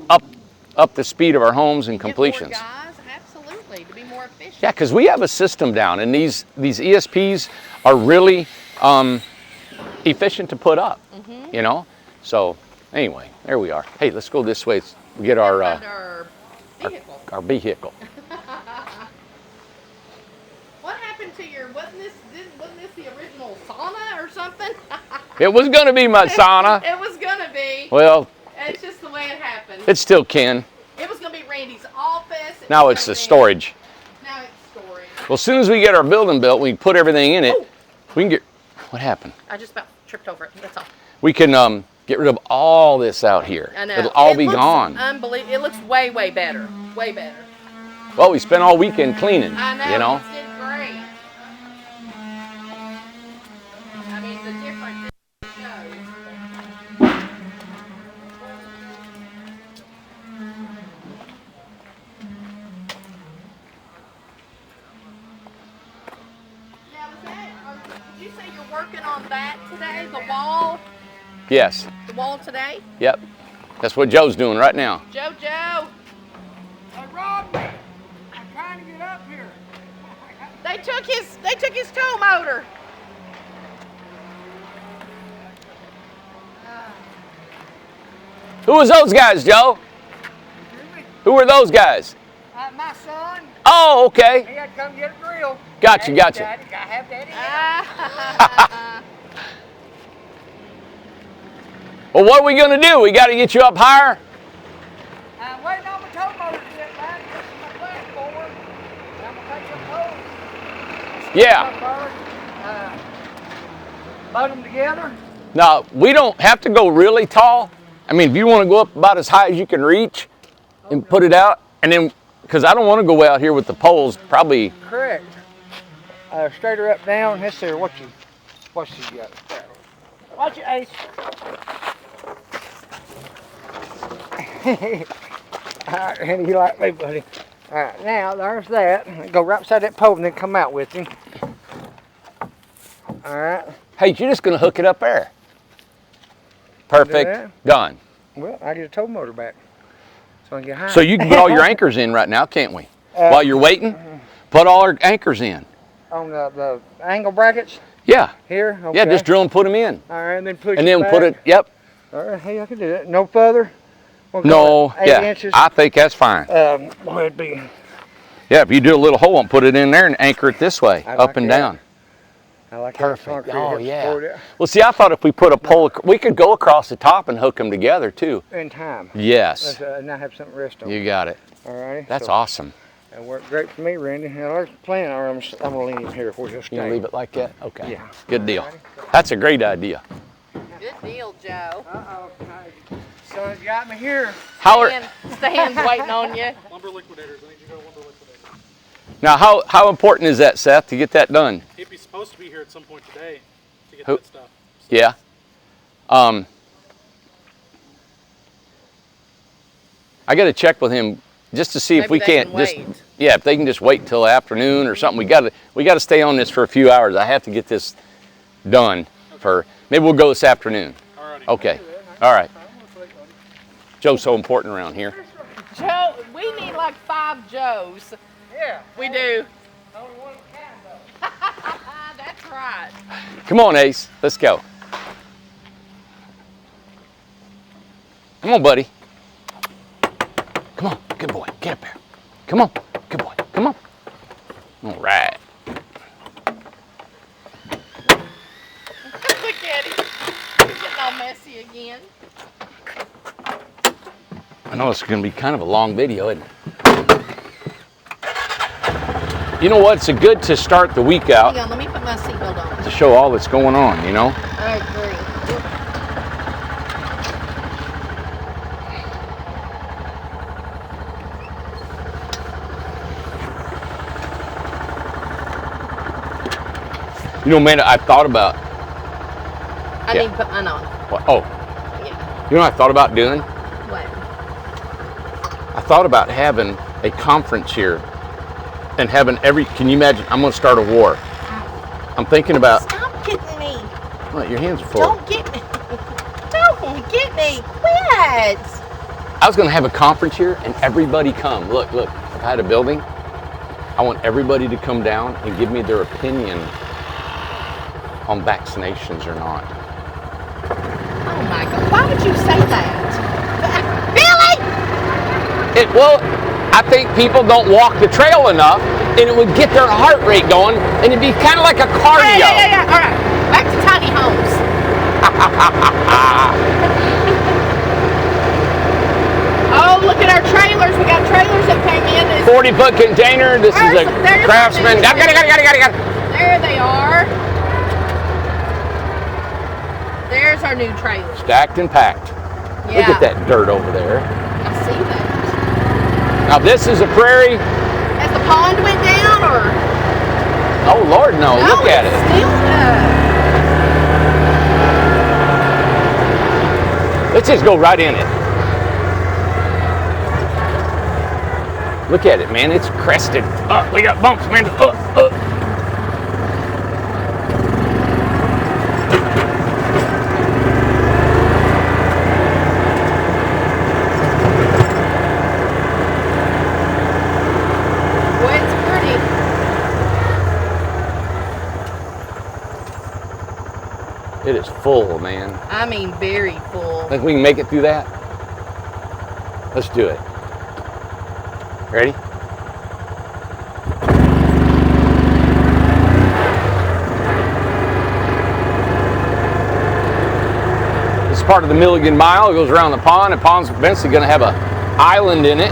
up the speed of our homes and completions. Get more guys, absolutely, to be more efficient. Yeah, because we have a system down, and these ESPs are really efficient to put up. You know? So anyway, there we are. Hey, let's go this way. We get our vehicle. Our vehicle. What happened to your? Wasn't this the original sauna or something? It was going to be my sauna. It was going to be. Well, it's just the way it happened. it's still Ken. It was going to be Randy's office. Now it's the storage. Now it's storage. Well, as soon as we get our building built, we put everything in it. Ooh. We can get. What happened? I just about tripped over it. That's all. We can get rid of all this out here. I know. It'll all be gone. Unbelievable. It looks way, way better. Way better. Well, we spent all weekend cleaning. I know. You know. It did great. I mean, the difference shows. Did you say you're working on that today? The wall? Yes. The wall today? Yep. That's what Joe's doing right now. Joe. Hey, Rob, I'm trying to get up here. They took his tow motor. Who was those guys, Joe? Who were those guys? My son, Oh, okay. he had to come get a drill. Gotcha. Daddy, I have daddy. Well, what are we going to do? We got to get you up higher? I'm waiting on my tow motor to get back. This is my platform. I'm going to take some poles. Yeah. Load them together. Now, we don't have to go really tall. I mean, if you want to go up about as high as you can reach and put it out, and then, because I don't want to go out here with the poles, probably. Correct. Straighter up, down. Let's see what you got. Watch it, Ace. All right, Randy, you like me, buddy. All right, now there's that. Go right beside that pole and then come out with him. All right. Hey, you're just going to hook it up there. Perfect. Done. Well, I get a tow motor back. So I can get high. So you can put all your anchors in right now, can't we? While you're waiting, put all our anchors in. On the angle brackets Yeah. here? Okay. Yeah, just drill and put them in. All right, and then push And it then back. put it, yep. All right, hey, I can do that. No further? We'll go No, 8 yeah, inches. I think that's fine. Well, it'd be... Yeah, if you do a little hole and put it in there and anchor it this way, I up like and that. down. I like Perfect. that concrete Oh, helps yeah. support it. Well, see, I thought if we put a pole, we could go across the top and hook them together too. In time. Yes, Let's not have something to rest on. you got it. All right. That's so awesome. That worked great for me, Randy. Now, let's plan. Or I'm gonna lean him here before he'll stay. You gonna leave it like that? Okay. Yeah. Good deal. That's a great idea. Good deal, Joe. Uh-oh. Son's got me here. How are, Stan's waiting on you. Lumber liquidators. I need you to go lumber liquidators. now, how important is that, Seth, to get that done? He'd be supposed to be here at some point today to get Who- that stuff. Yeah. I got to check with him just to see if Maybe we they can't can just, wait. yeah, if they can just wait till afternoon or something. We got to stay on this for a few hours. I have to get this done for, maybe we'll go this afternoon. Alrighty. Okay, all right. Joe's so important around here. Joe, we need like 5 Joes. Yeah. We do. Only one can though. That's right. Come on, Ace, let's go. Come on, buddy. Come on, good boy, get up there. Come on, good boy, come on. All right. Look at him. He's getting all messy again. I know it's gonna be kind of a long video, isn't it? You know what, it's a good to start the week out Hang on, let me put my seatbelt on. to show all that's going on, you know? I agree. You know, man, I thought about, I Yeah. need to put mine on. oh, Yeah. you know what I thought about doing? What? I thought about having a conference here and having can you imagine, I'm gonna start a war. I'm thinking about, Stop getting me. what, your hands are full. Don't get me. Don't get me. Quit. I was gonna have a conference here and everybody come. Look, if I had a building, I want everybody to come down and give me their opinion on vaccinations or not. Oh my God. Why would you say that? Billy! Well, I think people don't walk the trail enough and it would get their heart rate going and it'd be kind of like a cardio. Yeah. All right. Back to tiny homes. Oh, look at our trailers. We got trailers that came in. 40-foot container. This is a There's Craftsman. Got it. There they are. There's our new trailer. Stacked and packed. Yeah. Look at that dirt over there. I see that. Now this is a prairie. Has the pond went down or? Oh Lord, no! Look at it's it. Still Let's just go right in it. Look at it, man. It's crested. We got bumps, man. Boy, it's pretty. It is full, man. I mean, very full. Think we can make it through that? Let's do it. Ready? This is part of the Milligan Mile. It goes around the pond. The pond's eventually going to have an island in it.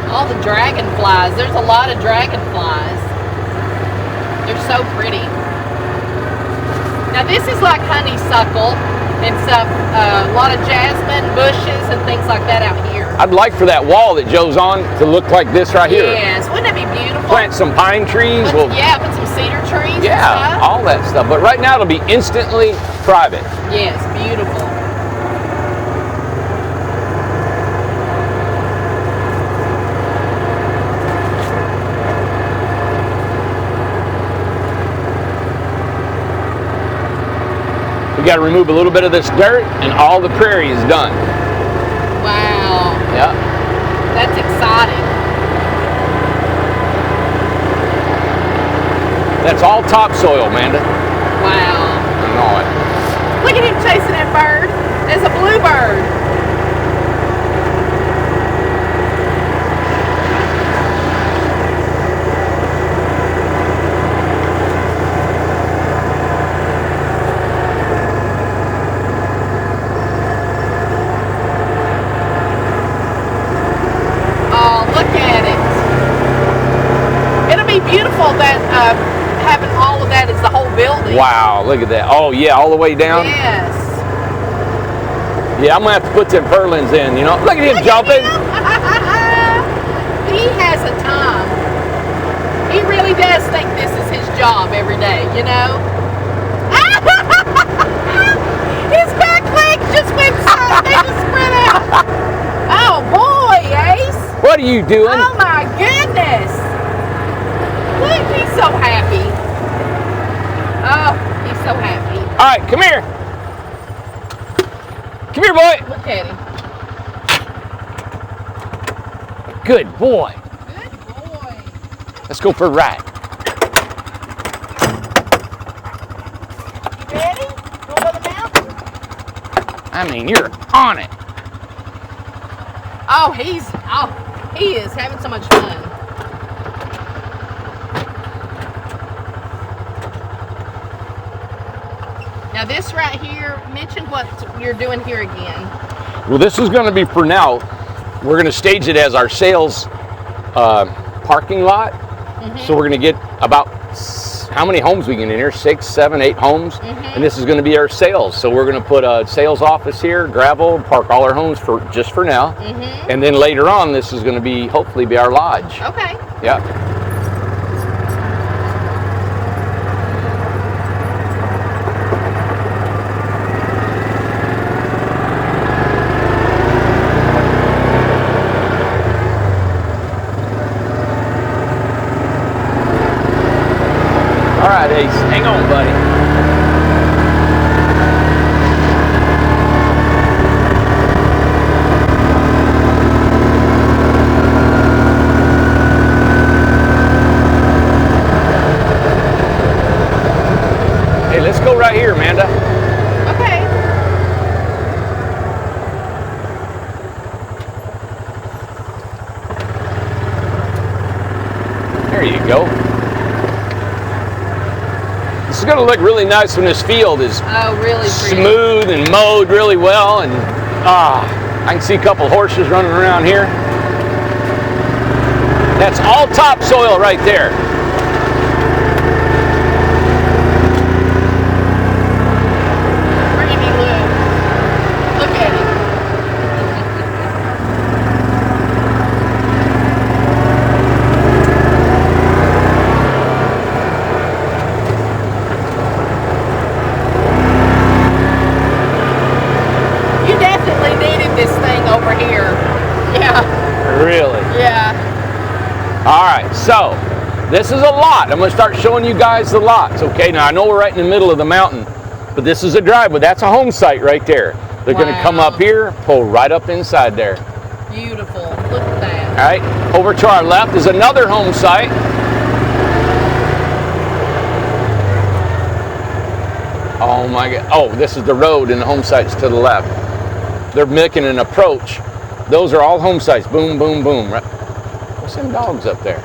All the dragonflies. There's a lot of dragonflies. They're so pretty. Now this is like honeysuckle and stuff. A lot of jasmine bushes and things like that out here. I'd like for that wall that Joe's on to look like this right here. Yes, wouldn't that be beautiful? Plant some pine trees. Yeah, put some cedar trees and Yeah, stuff. all that stuff. But right now it'll be instantly private. Yes, beautiful. We got to remove a little bit of this dirt and all the prairie is done. Wow, Yeah. that's exciting. That's all topsoil, Amanda. Wow. I know it. Look at him chasing that bird. There's a bluebird. Oh, look at it. It'll be beautiful that having all of that as the whole building. Wow, look at that. Oh yeah, all the way down. Yes. Yeah, I'm gonna have to put them purlins in, you know. Look at him jumping. He has a time. He really does think this is his job every day, you know? His back leg just went so they just spread out. Oh boy. Ace. What are you doing? Oh my goodness. Look, he's so happy. Oh, he's so happy. All right, come here. Come here, boy. Look at him. Good boy. Good boy. Let's go for a ride. You ready? Go to the mountain? I mean, you're on it. Oh, he is having so much fun. Now this right here, mention what you're doing here again. Well, this is going to be for now. We're going to stage it as our sales parking lot. So we're going to get about how many homes we get in here? 6, 7, 8 homes. And this is going to be our sales. So we're going to put a sales office here, gravel, park all our homes for just for now. And then later on, this is going to be hopefully be our lodge. Okay. Yeah. All right, Ace, hang on, buddy. Hey, let's go right here, Amanda. Okay. There you go. This is going to look really nice when this field is Oh, really pretty. smooth and mowed really well, and I can see a couple horses running around here. That's all topsoil right there. Randy, look. Look at him. You definitely needed this thing over here. Yeah. Really? Yeah. All right, so this is a lot. I'm going to start showing you guys the lots, okay? Now, I know we're right in the middle of the mountain, but this is a driveway. That's a home site right there. They're going to come Wow. up here, pull right up inside there. Beautiful. Look at that. All right, over to our left is another home site. Oh my God. Oh, this is the road and the home sites to the left. They're making an approach. Those are all home sites. Boom, boom, boom. Right. What's them dogs up there?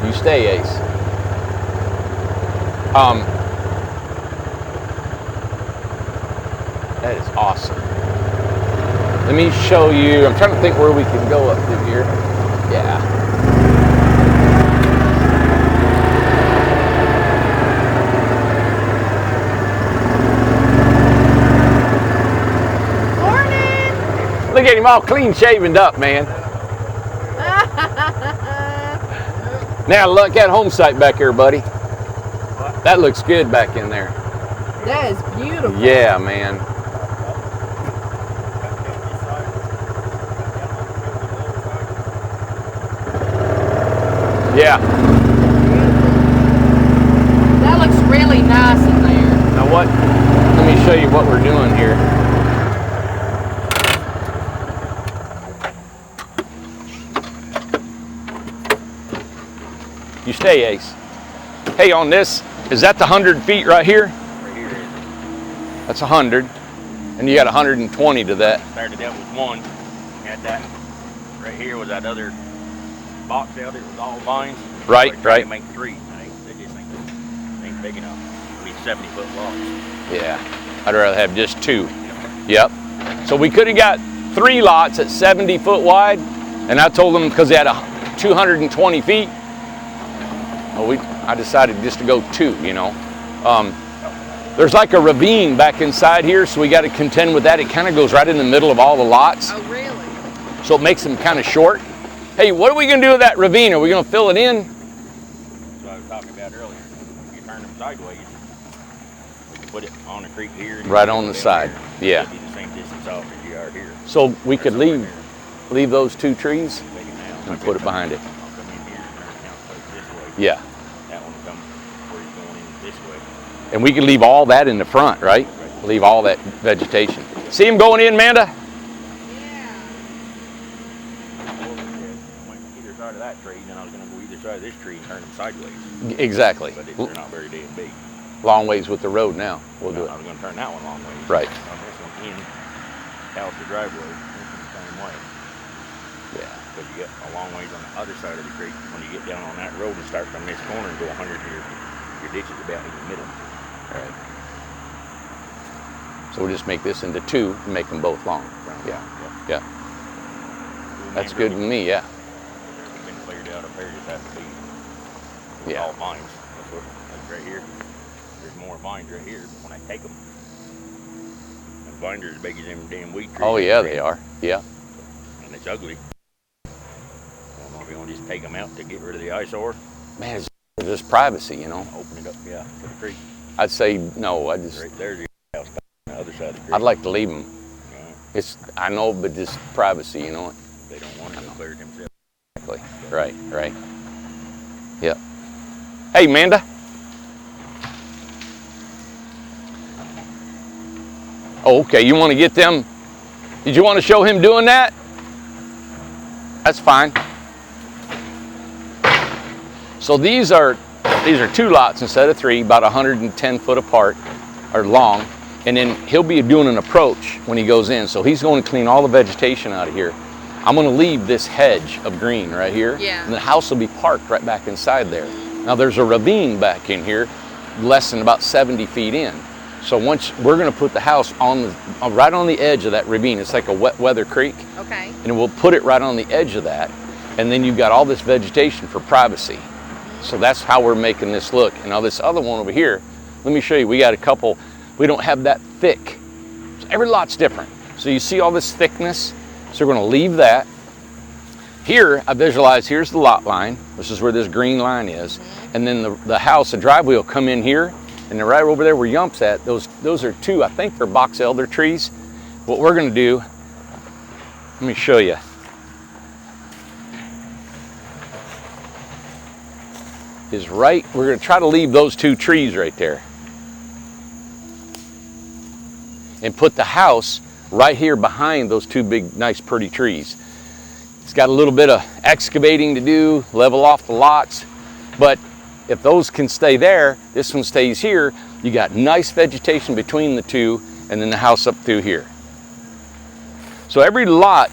You stay, Ace. That is awesome. Let me show you. I'm trying to think where we can go up through here. Yeah. Morning. Look at him all clean shavened up, man. Now look at home site back here, buddy. That looks good back in there. That is beautiful. Yeah, man. Yeah. That looks really nice in there. Now what? Let me show you what we're doing here. You stay, Ace. Hey, on this, is that the 100 feet right here? Right here is. That's 100. And you got 120 to that. Started out with one. Had that. Right here was that other box out there. It was all vines. Right, So I tried right. to make 3. They just ain't big enough. It'll be 70-foot lots. Yeah, I'd rather have just 2. Yep. So we could have got 3 lots at 70 foot wide, and I told them because they had 220 feet. Well, I decided just to go 2. You know, there's like a ravine back inside here, so we got to contend with that. It kind of goes right in the middle of all the lots, Oh, really? so it makes them kind of short. Hey, what are we gonna do with that ravine? Are we gonna fill it in? That's what I was talking about earlier. You turn them sideways. We can put it on the creek here. And Right you on go the down side. there. Yeah. It'll be the same distance off as you are here. So we could somewhere leave those 2 trees Take it down. and put it behind it. I'll come in here and turn the house face this way. Yeah. That one will come where he's going in this way. And we could leave all that in the front, right? Leave all that vegetation. See him going in, Amanda? Went either side of that tree, and then I was going to go either side of this tree and turn them sideways. Exactly. But they're not very damn big. Long ways with the road now. We'll do I it. was going to turn that one long ways. Right. On this one in, out the driveway. This one's the same way. Yeah. But you get a long ways on the other side of the creek. When you get down on that road and start from this corner and go 100 here, your ditch is about in the middle. All right. So we'll just make this into 2 and make them both long. Yeah. Yeah. That's good with me, yeah. It's been cleared out up there, just has to be. It's Yeah. all vines. That's what, like right here. There's more vines right here, but when I take them, the vines are as big as them damn weed trees. Oh yeah, they are. Yeah. And it's ugly. I don't know if you want to just take them out to get rid of the eyesore. Man, it's just privacy, you know. Open it up, yeah, to the creek. I'd say no. I just, Right there's the house on the other side of the creek. I'd like to leave them. Yeah, I know, but just privacy, you know. they don't want it to clear it themselves. Exactly. Right. Right. Yep. Hey, Amanda. Oh, okay. You want to get them? Did you want to show him doing that? That's fine. So these are 2 lots instead of 3, about 110 foot apart, or long. And then he'll be doing an approach when he goes in. So he's going to clean all the vegetation out of here. I'm going to leave this hedge of green right here. Yeah. And the house will be parked right back inside there. Now there's a ravine back in here, less than about 70 feet in. So once we're going to put the house right on the edge of that ravine. It's like a wet weather creek. Okay. And we'll put it right on the edge of that. And then you've got all this vegetation for privacy. So that's how we're making this look. And now this other one over here, let me show you. We got a couple, we don't have that thick. So every lot's different. So you see all this thickness? So we're going to leave that. Here, I visualize, here's the lot line. This is where this green line is. And then the house, the driveway will come in here. And then right over there where Yump's at, those are 2, I think they're box elder trees. What we're going to do, let me show you. Is right, we're going to try to leave those 2 trees right there. And put the house right here behind those 2 big, nice, pretty trees. It's got a little bit of excavating to do, level off the lots, but if those can stay there, this one stays here, you got nice vegetation between the 2, and then the house up through here. So every lot,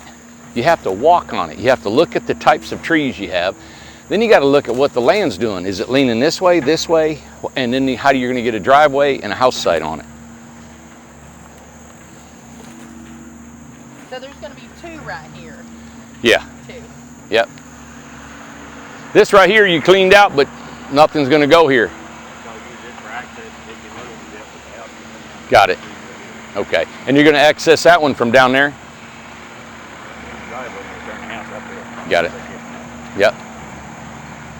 you have to walk on it. You have to look at the types of trees you have. Then you got to look at what the land's doing. Is it leaning this way, and then how you're going to get a driveway and a house site on it. So there's going to be 2 right here. Yeah. 2. Yep. This right here you cleaned out, but nothing's going to go here. So use this for access, take your little bit with the house. Got it. Okay. And you're going to access that one from down there? Driveway, and turn the house up there. Got it. Yep.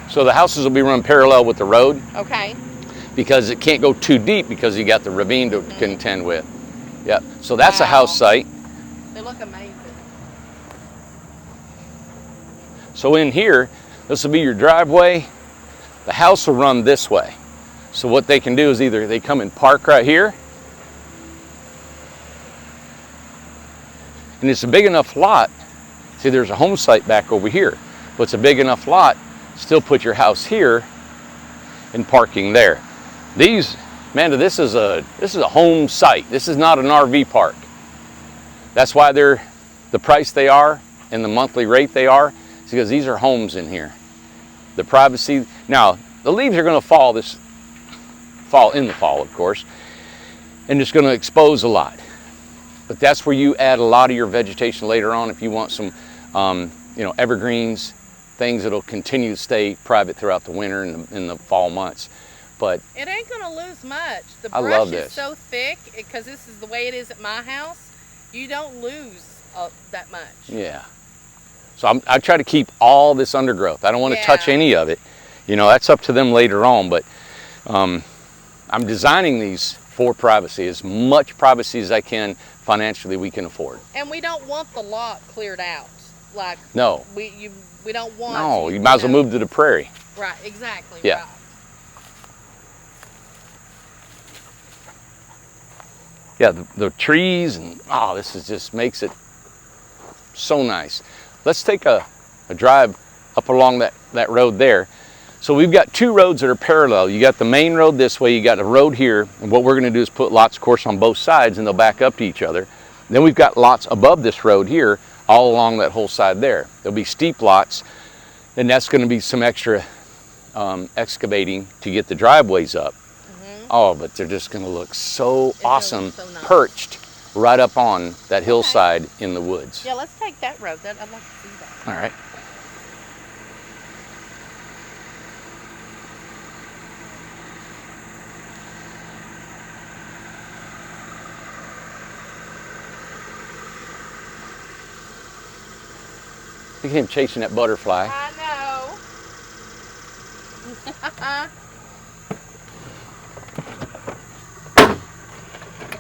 So the houses will be run parallel with the road Okay. because it can't go too deep because you got the ravine to contend with. Yep. So that's a Wow. house site. They look amazing. So in here, this will be your driveway. The house will run this way. So what they can do is either they come and park right here, and it's a big enough lot. See, there's a home site back over here, but it's a big enough lot. Still put your house here and parking there. These, Amanda, this is a home site. This is not an RV park. That's why they're the price they are and the monthly rate they are. It's because these are homes in here. The privacy. Now, the leaves are going to fall in the fall, of course, and it's going to expose a lot. But that's where you add a lot of your vegetation later on if you want some, evergreens, things that'll continue to stay private throughout the winter and in the fall months. But It ain't going to lose much. The I brush love is this. so thick because this is the way it is at my house. You don't lose that much. yeah. So I try to keep all this undergrowth. I don't want to touch Yeah. any of it. That's up to them later on. But I'm designing these for privacy, as much privacy as I can financially we can afford. And we don't want the lot cleared out. Like No. we don't want. No, you might as well move to the prairie. Right, exactly. Yeah. Right. Yeah, the trees and this is just makes it so nice. Let's take a drive up along that road there. So we've got two roads that are parallel. You got the main road this way, you got the road here, and what we're gonna do is put lots, of course, on both sides, and they'll back up to each other. Then we've got lots above this road here, all along that whole side there. There'll be steep lots, and that's gonna be some extra excavating to get the driveways up. Oh, but they're just gonna look so awesome, look so nice. perched right up on that hillside in the woods. Yeah, let's take that road. I'd like to see that. All right. Look at him chasing that butterfly. I know.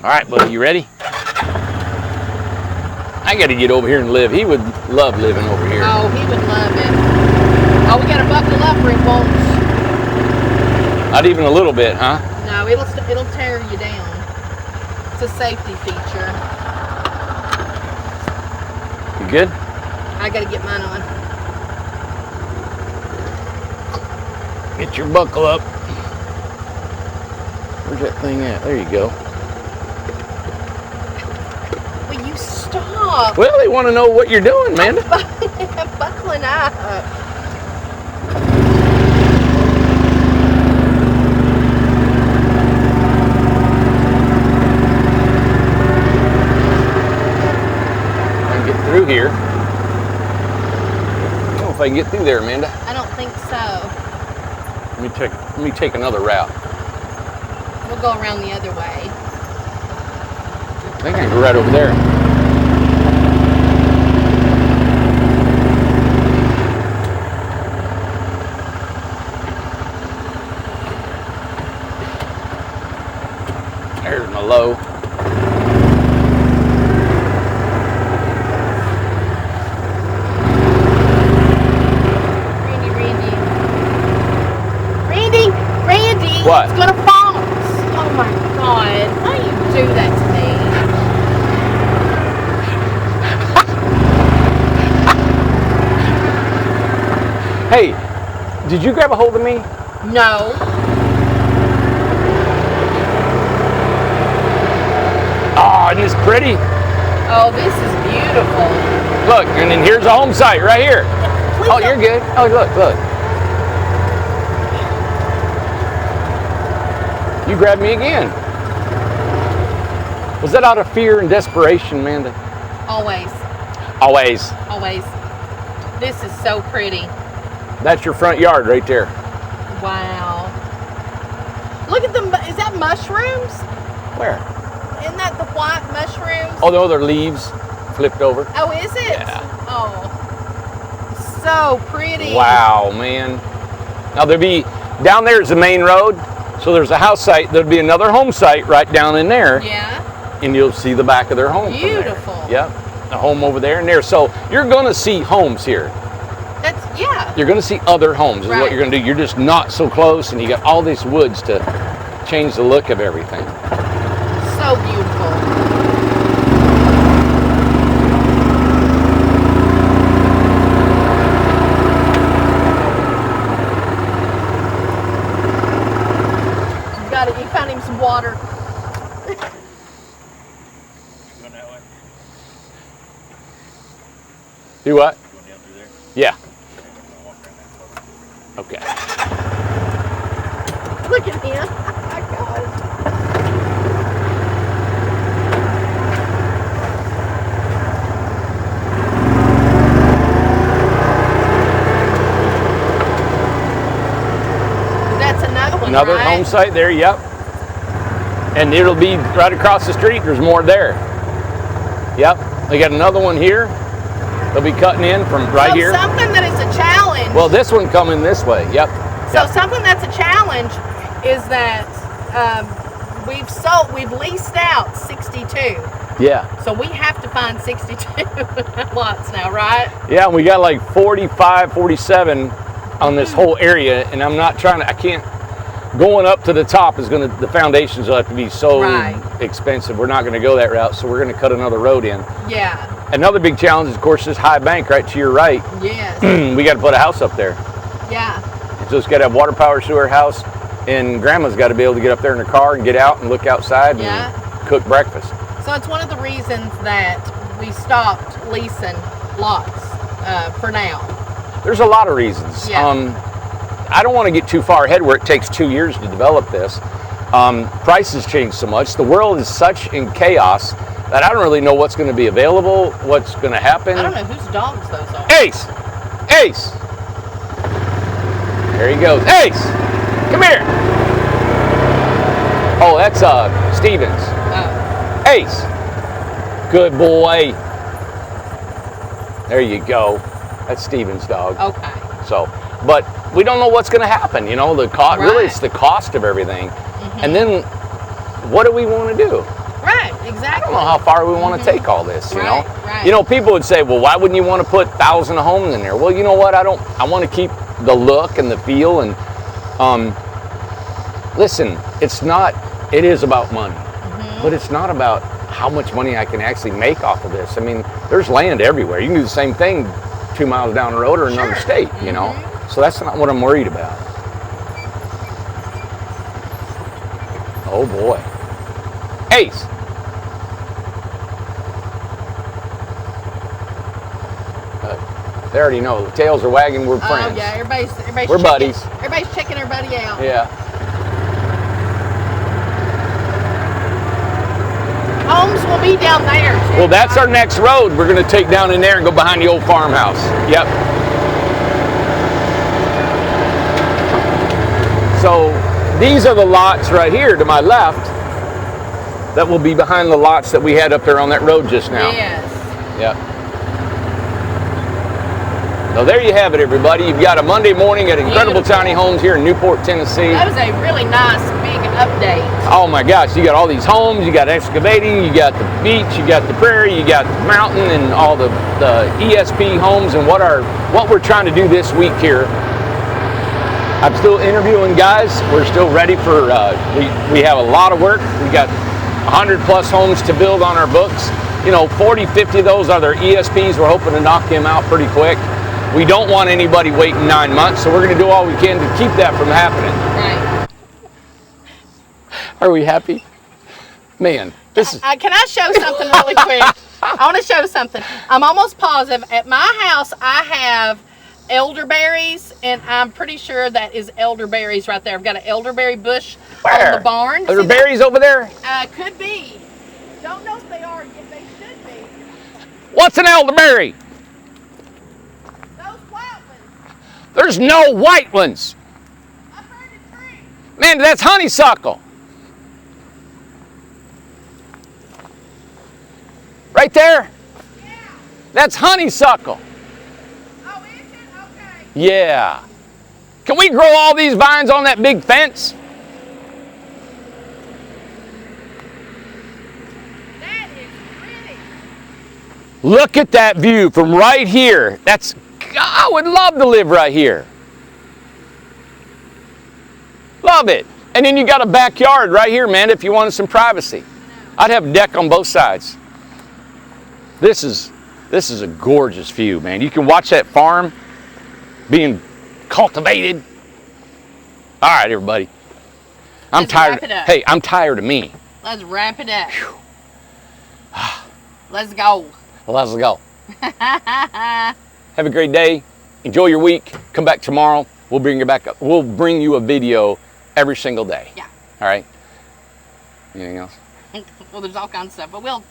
All right, buddy, you ready? I got to get over here and live. He would love living over here. Oh, he would love it. Oh, we gotta buckle up or it won't. Not even a little bit, huh? No, it'll tear you down. It's a safety feature. You good? I gotta get mine on. Get your buckle up. Where's that thing at? There you go. Will you stop? Well, they want to know what you're doing, Amanda. Buckling up. I can get through here. I don't know if I can get through there, Amanda. I don't think so. Let me take another route. We'll go around the other way. I think I can go right over there. There's my low. Randy, What? it's gonna fall. Oh my God, why do you do that to me? Hey, did you grab a hold of me? No. Oh, isn't this pretty? Oh, this is beautiful. Look, and then here's a home site right here. Please Oh, don't- you're good. Oh, look. You grabbed me again. Was that out of fear and desperation, Amanda? Always, Always. always. This is so pretty. That's your front yard right there. Wow. Look at them. Is that mushrooms? Where? Isn't that the white mushrooms? Oh, no, they're leaves flipped over. Oh, is it? Yeah. Oh, so pretty. Wow, man. Now there'll be, down there is the main road, so there's a house site. There'll be another home site right down in there, Yeah. and you'll see the back of their home. from there. Beautiful. Yep, a home over there and there. So you're gonna see homes here. Yeah. You're gonna see other homes is what Right. you're gonna do. You're just not so close, and you got all these woods to change the look of everything. So beautiful. You found him some water. Going that way? Do what? Going down through there? Yeah. I'm gonna walk around that. Okay. Look at him. Oh my gosh. That's another one. Another right? home site there. Yep. And it'll be right across the street. There's more there. Yep. They got another one here. They'll be cutting in from right So here. something that is a challenge. Well, this one coming this way. Yep. So Yep. something that's a challenge is that we've leased out 62. Yeah. So we have to find 62 lots now, right? Yeah, we got like 45, 47 on this whole area, and I'm not trying to, I can't, going up to the top is going to, the foundations will have to be so Right. expensive. We're not going to go that route, so we're going to cut another road in. Yeah. Another big challenge is, of course, this high bank right to your right. Yes. We got to put a house up there. Yeah. So it's got to have water, power, sewer, house, and Grandma's got to be able to get up there in her car and get out and look outside Yeah. and cook breakfast. So it's one of the reasons that we stopped leasing lots for now. There's a lot of reasons. Yeah. I don't want to get too far ahead where it takes 2 years to develop this. Prices change so much. The world is such in chaos that I don't really know what's going to be available, what's going to happen. I don't know whose dogs those are. Ace! Ace! There he goes. Ace! Come here! Oh, that's Stevens. Oh. Ace! Good boy. There you go. That's Stevens' dog. Okay. So, but we don't know what's going to happen. You know, the cost. Right. Really, it's the cost of everything. And then, what do we want to do? Right. Exactly. I don't know how far we want to take all this. You Right, know, right. you know, people would say, well, why wouldn't you want to put thousands of homes in there? Well, you know what? I want to keep the look and the feel. And listen, it's not. It is about money, but it's not about how much money I can actually make off of this. I mean, there's land everywhere. You can do the same thing 2 miles down the road or another Sure. state. You know, so that's not what I'm worried about. Oh boy, Ace. They already know. The tails are wagging. We're friends. Oh yeah, everybody's We're checking, buddies. Everybody's checking everybody out. Yeah. Homes will be down there too. Well, that's our next road. We're going to take down in there and go behind the old farmhouse. Yep. So these are the lots right here to my left that will be behind the lots that we had up there on that road just now. Yes. Yep. So there you have it, everybody. You've got a Monday morning at Incredible Beautiful. Tiny Homes here in Newport, Tennessee. That was a really nice big update. Oh my gosh, you got all these homes, you got excavating, you got the beach, you got the prairie, you got the mountain, and all the ESP homes, and what we're trying to do this week here. I'm still interviewing guys. We're still ready for, we have a lot of work. We got 100 plus homes to build on our books. You know, 40, 50 of those are their ESPs. We're hoping to knock them out pretty quick. We don't want anybody waiting 9 months, so we're going to do all we can to keep that from happening. Right. Are we happy? Man, this is... Can I show something really quick? I want to show something. I'm almost positive at my house I have elderberries, and I'm pretty sure that is elderberries right there. I've got an elderberry bush Where? on the barn. Are there See that? berries over there? Could be. Don't know if they are, if they should be. What's an elderberry? Those white ones. There's no white ones. Up there in the tree. Man, that's honeysuckle. Right there? Yeah. That's honeysuckle. Oh, is it? Okay. Yeah. Can we grow all these vines on that big fence? That is pretty. Look at that view from right here. I would love to live right here. Love it. And then you got a backyard right here, man, if you wanted some privacy. I'd have a deck on both sides. This is a gorgeous view, man. You can watch that farm being cultivated. All right, everybody. I'm Let's tired. wrap it up. Hey, I'm tired of me. Let's wrap it up. Let's go. Let's go. Have a great day. Enjoy your week. Come back tomorrow. We'll bring you back up. We'll bring you a video every single day. Yeah. All right. Anything else? Well, there's all kinds of stuff, but we'll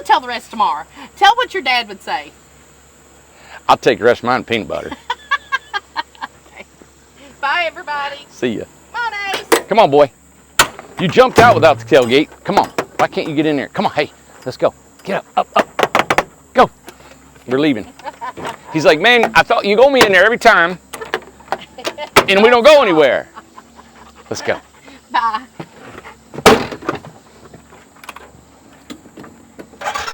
tell the rest tomorrow. Tell what your dad would say. I'll take the rest of mine in peanut butter. Okay. Bye, everybody. See ya. Come on, Ace. Come on, boy. You jumped out without the tailgate. Come on. Why can't you get in there? Come on. Hey, let's go. Get up, up. Go. We're leaving. He's like, man, I thought you go me in there every time, and we don't go anywhere. Let's go. Bye.